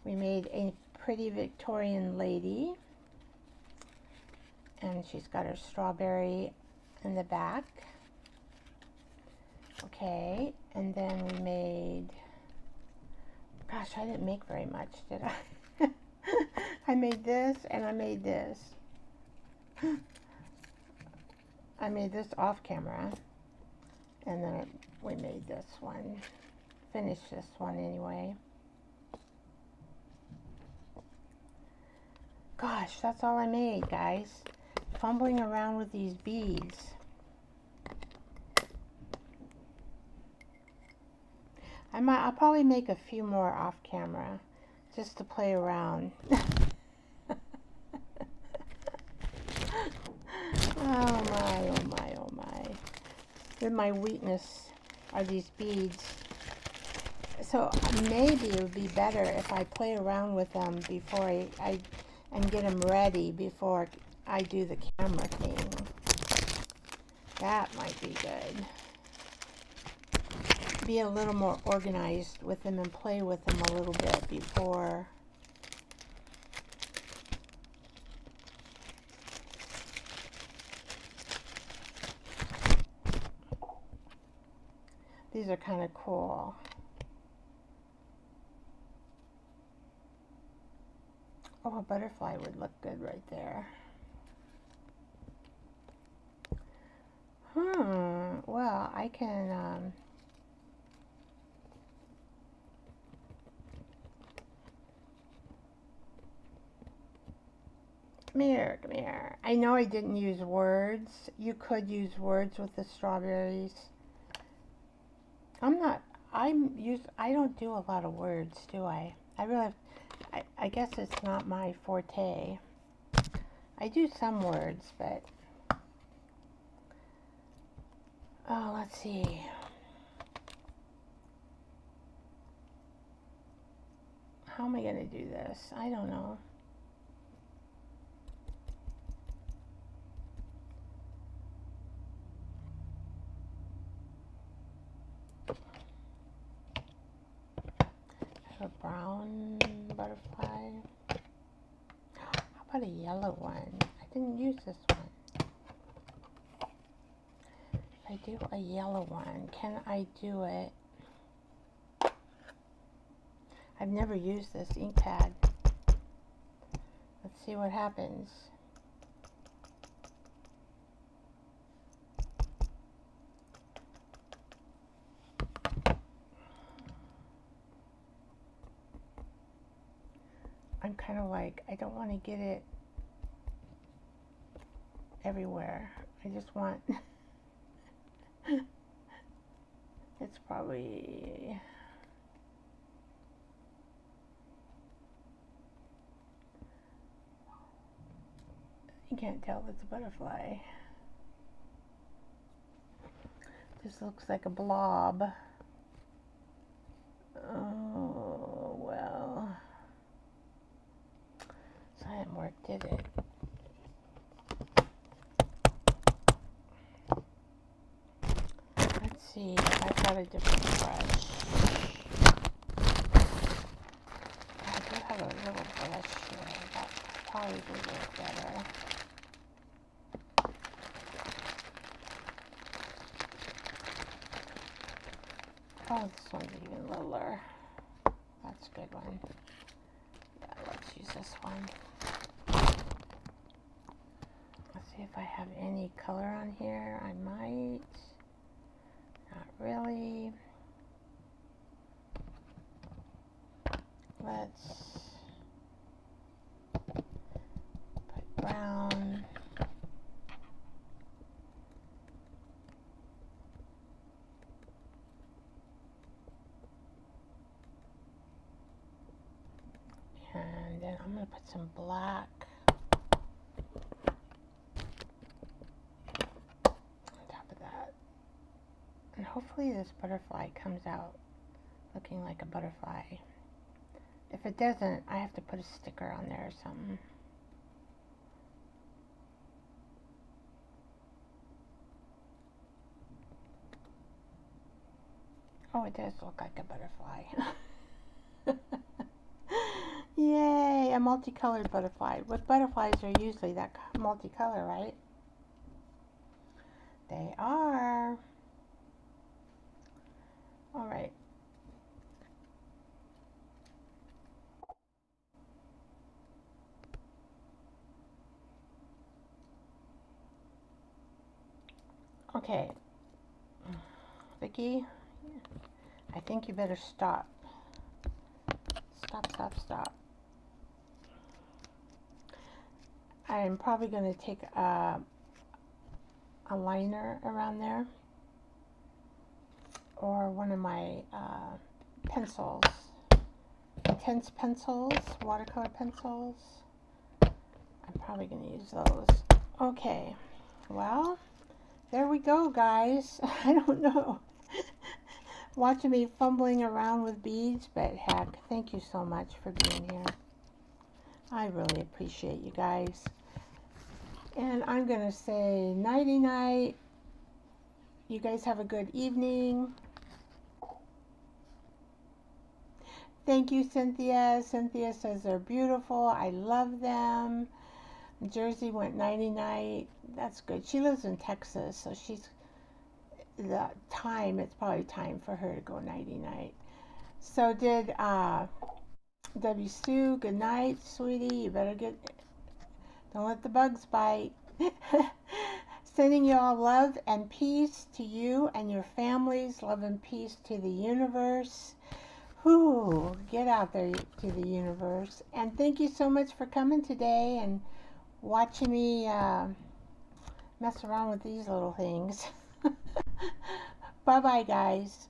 We made a pretty Victorian lady. And she's got her strawberry in the back. Okay, and then we made, gosh, I didn't make very much, did I? I made this and I made this. I made this off camera, and then we made this one, finished this one anyway. Gosh, that's all I made, guys. Fumbling around with these beads. I'll probably make a few more off camera just to play around. Oh my, oh my, oh my. Then my weakness are these beads. So maybe it would be better if I play around with them before and get them ready before I do the camera thing. That might be good. Be a little more organized with them and play with them a little bit before. These are kind of cool. Oh, a butterfly would look good right there. Well, I can, come here, come here. I know I didn't use words. You could use words with the strawberries. I don't do a lot of words, do I? I guess it's not my forte. I do some words, but, oh, let's see. How am I going to do this? I don't know. A brown butterfly. How about a yellow one? I didn't use this one. If I do a yellow one, can I do it? I've never used this ink pad. Let's see what happens. I'm kind of like, I don't want to get it everywhere. I just want, it's probably, you can't tell it's a butterfly. This looks like a blob. Oh, well. So that didn't work, did it? Let's see, I've got a different brush. I do have a little brush here. That probably would work better. Oh, this one's even littler. That's a good one. Yeah, let's use this one. Let's see if I have any color on here. I might. Not really. Let's put brown. I'm going to put some black on top of that. And hopefully this butterfly comes out looking like a butterfly. If it doesn't, I have to put a sticker on there or something. Oh, it does look like a butterfly. Yay, a multicolored butterfly. With butterflies are usually that multicolor, right? They are. All right. Okay. Vicki, I think you better stop. Stop, stop, stop. I'm probably going to take a liner around there, or one of my pencils, intense pencils, watercolor pencils. I'm probably going to use those. Okay, well, there we go, guys. I don't know. Watching me fumbling around with beads, but heck, thank you so much for being here. I really appreciate you guys. And I'm going to say nighty-night. You guys have a good evening. Thank you, Cynthia. Cynthia says they're beautiful. I love them. Jersey went nighty-night. That's good. She lives in Texas, so she's the time. It's probably time for her to go nighty-night. So did W. Sue. Good night, sweetie. You better don't let the bugs bite. Sending you all love and peace to you and your families. Love and peace to the universe. Whew, get out there to the universe. And thank you so much for coming today and watching me mess around with these little things. Bye-bye, guys.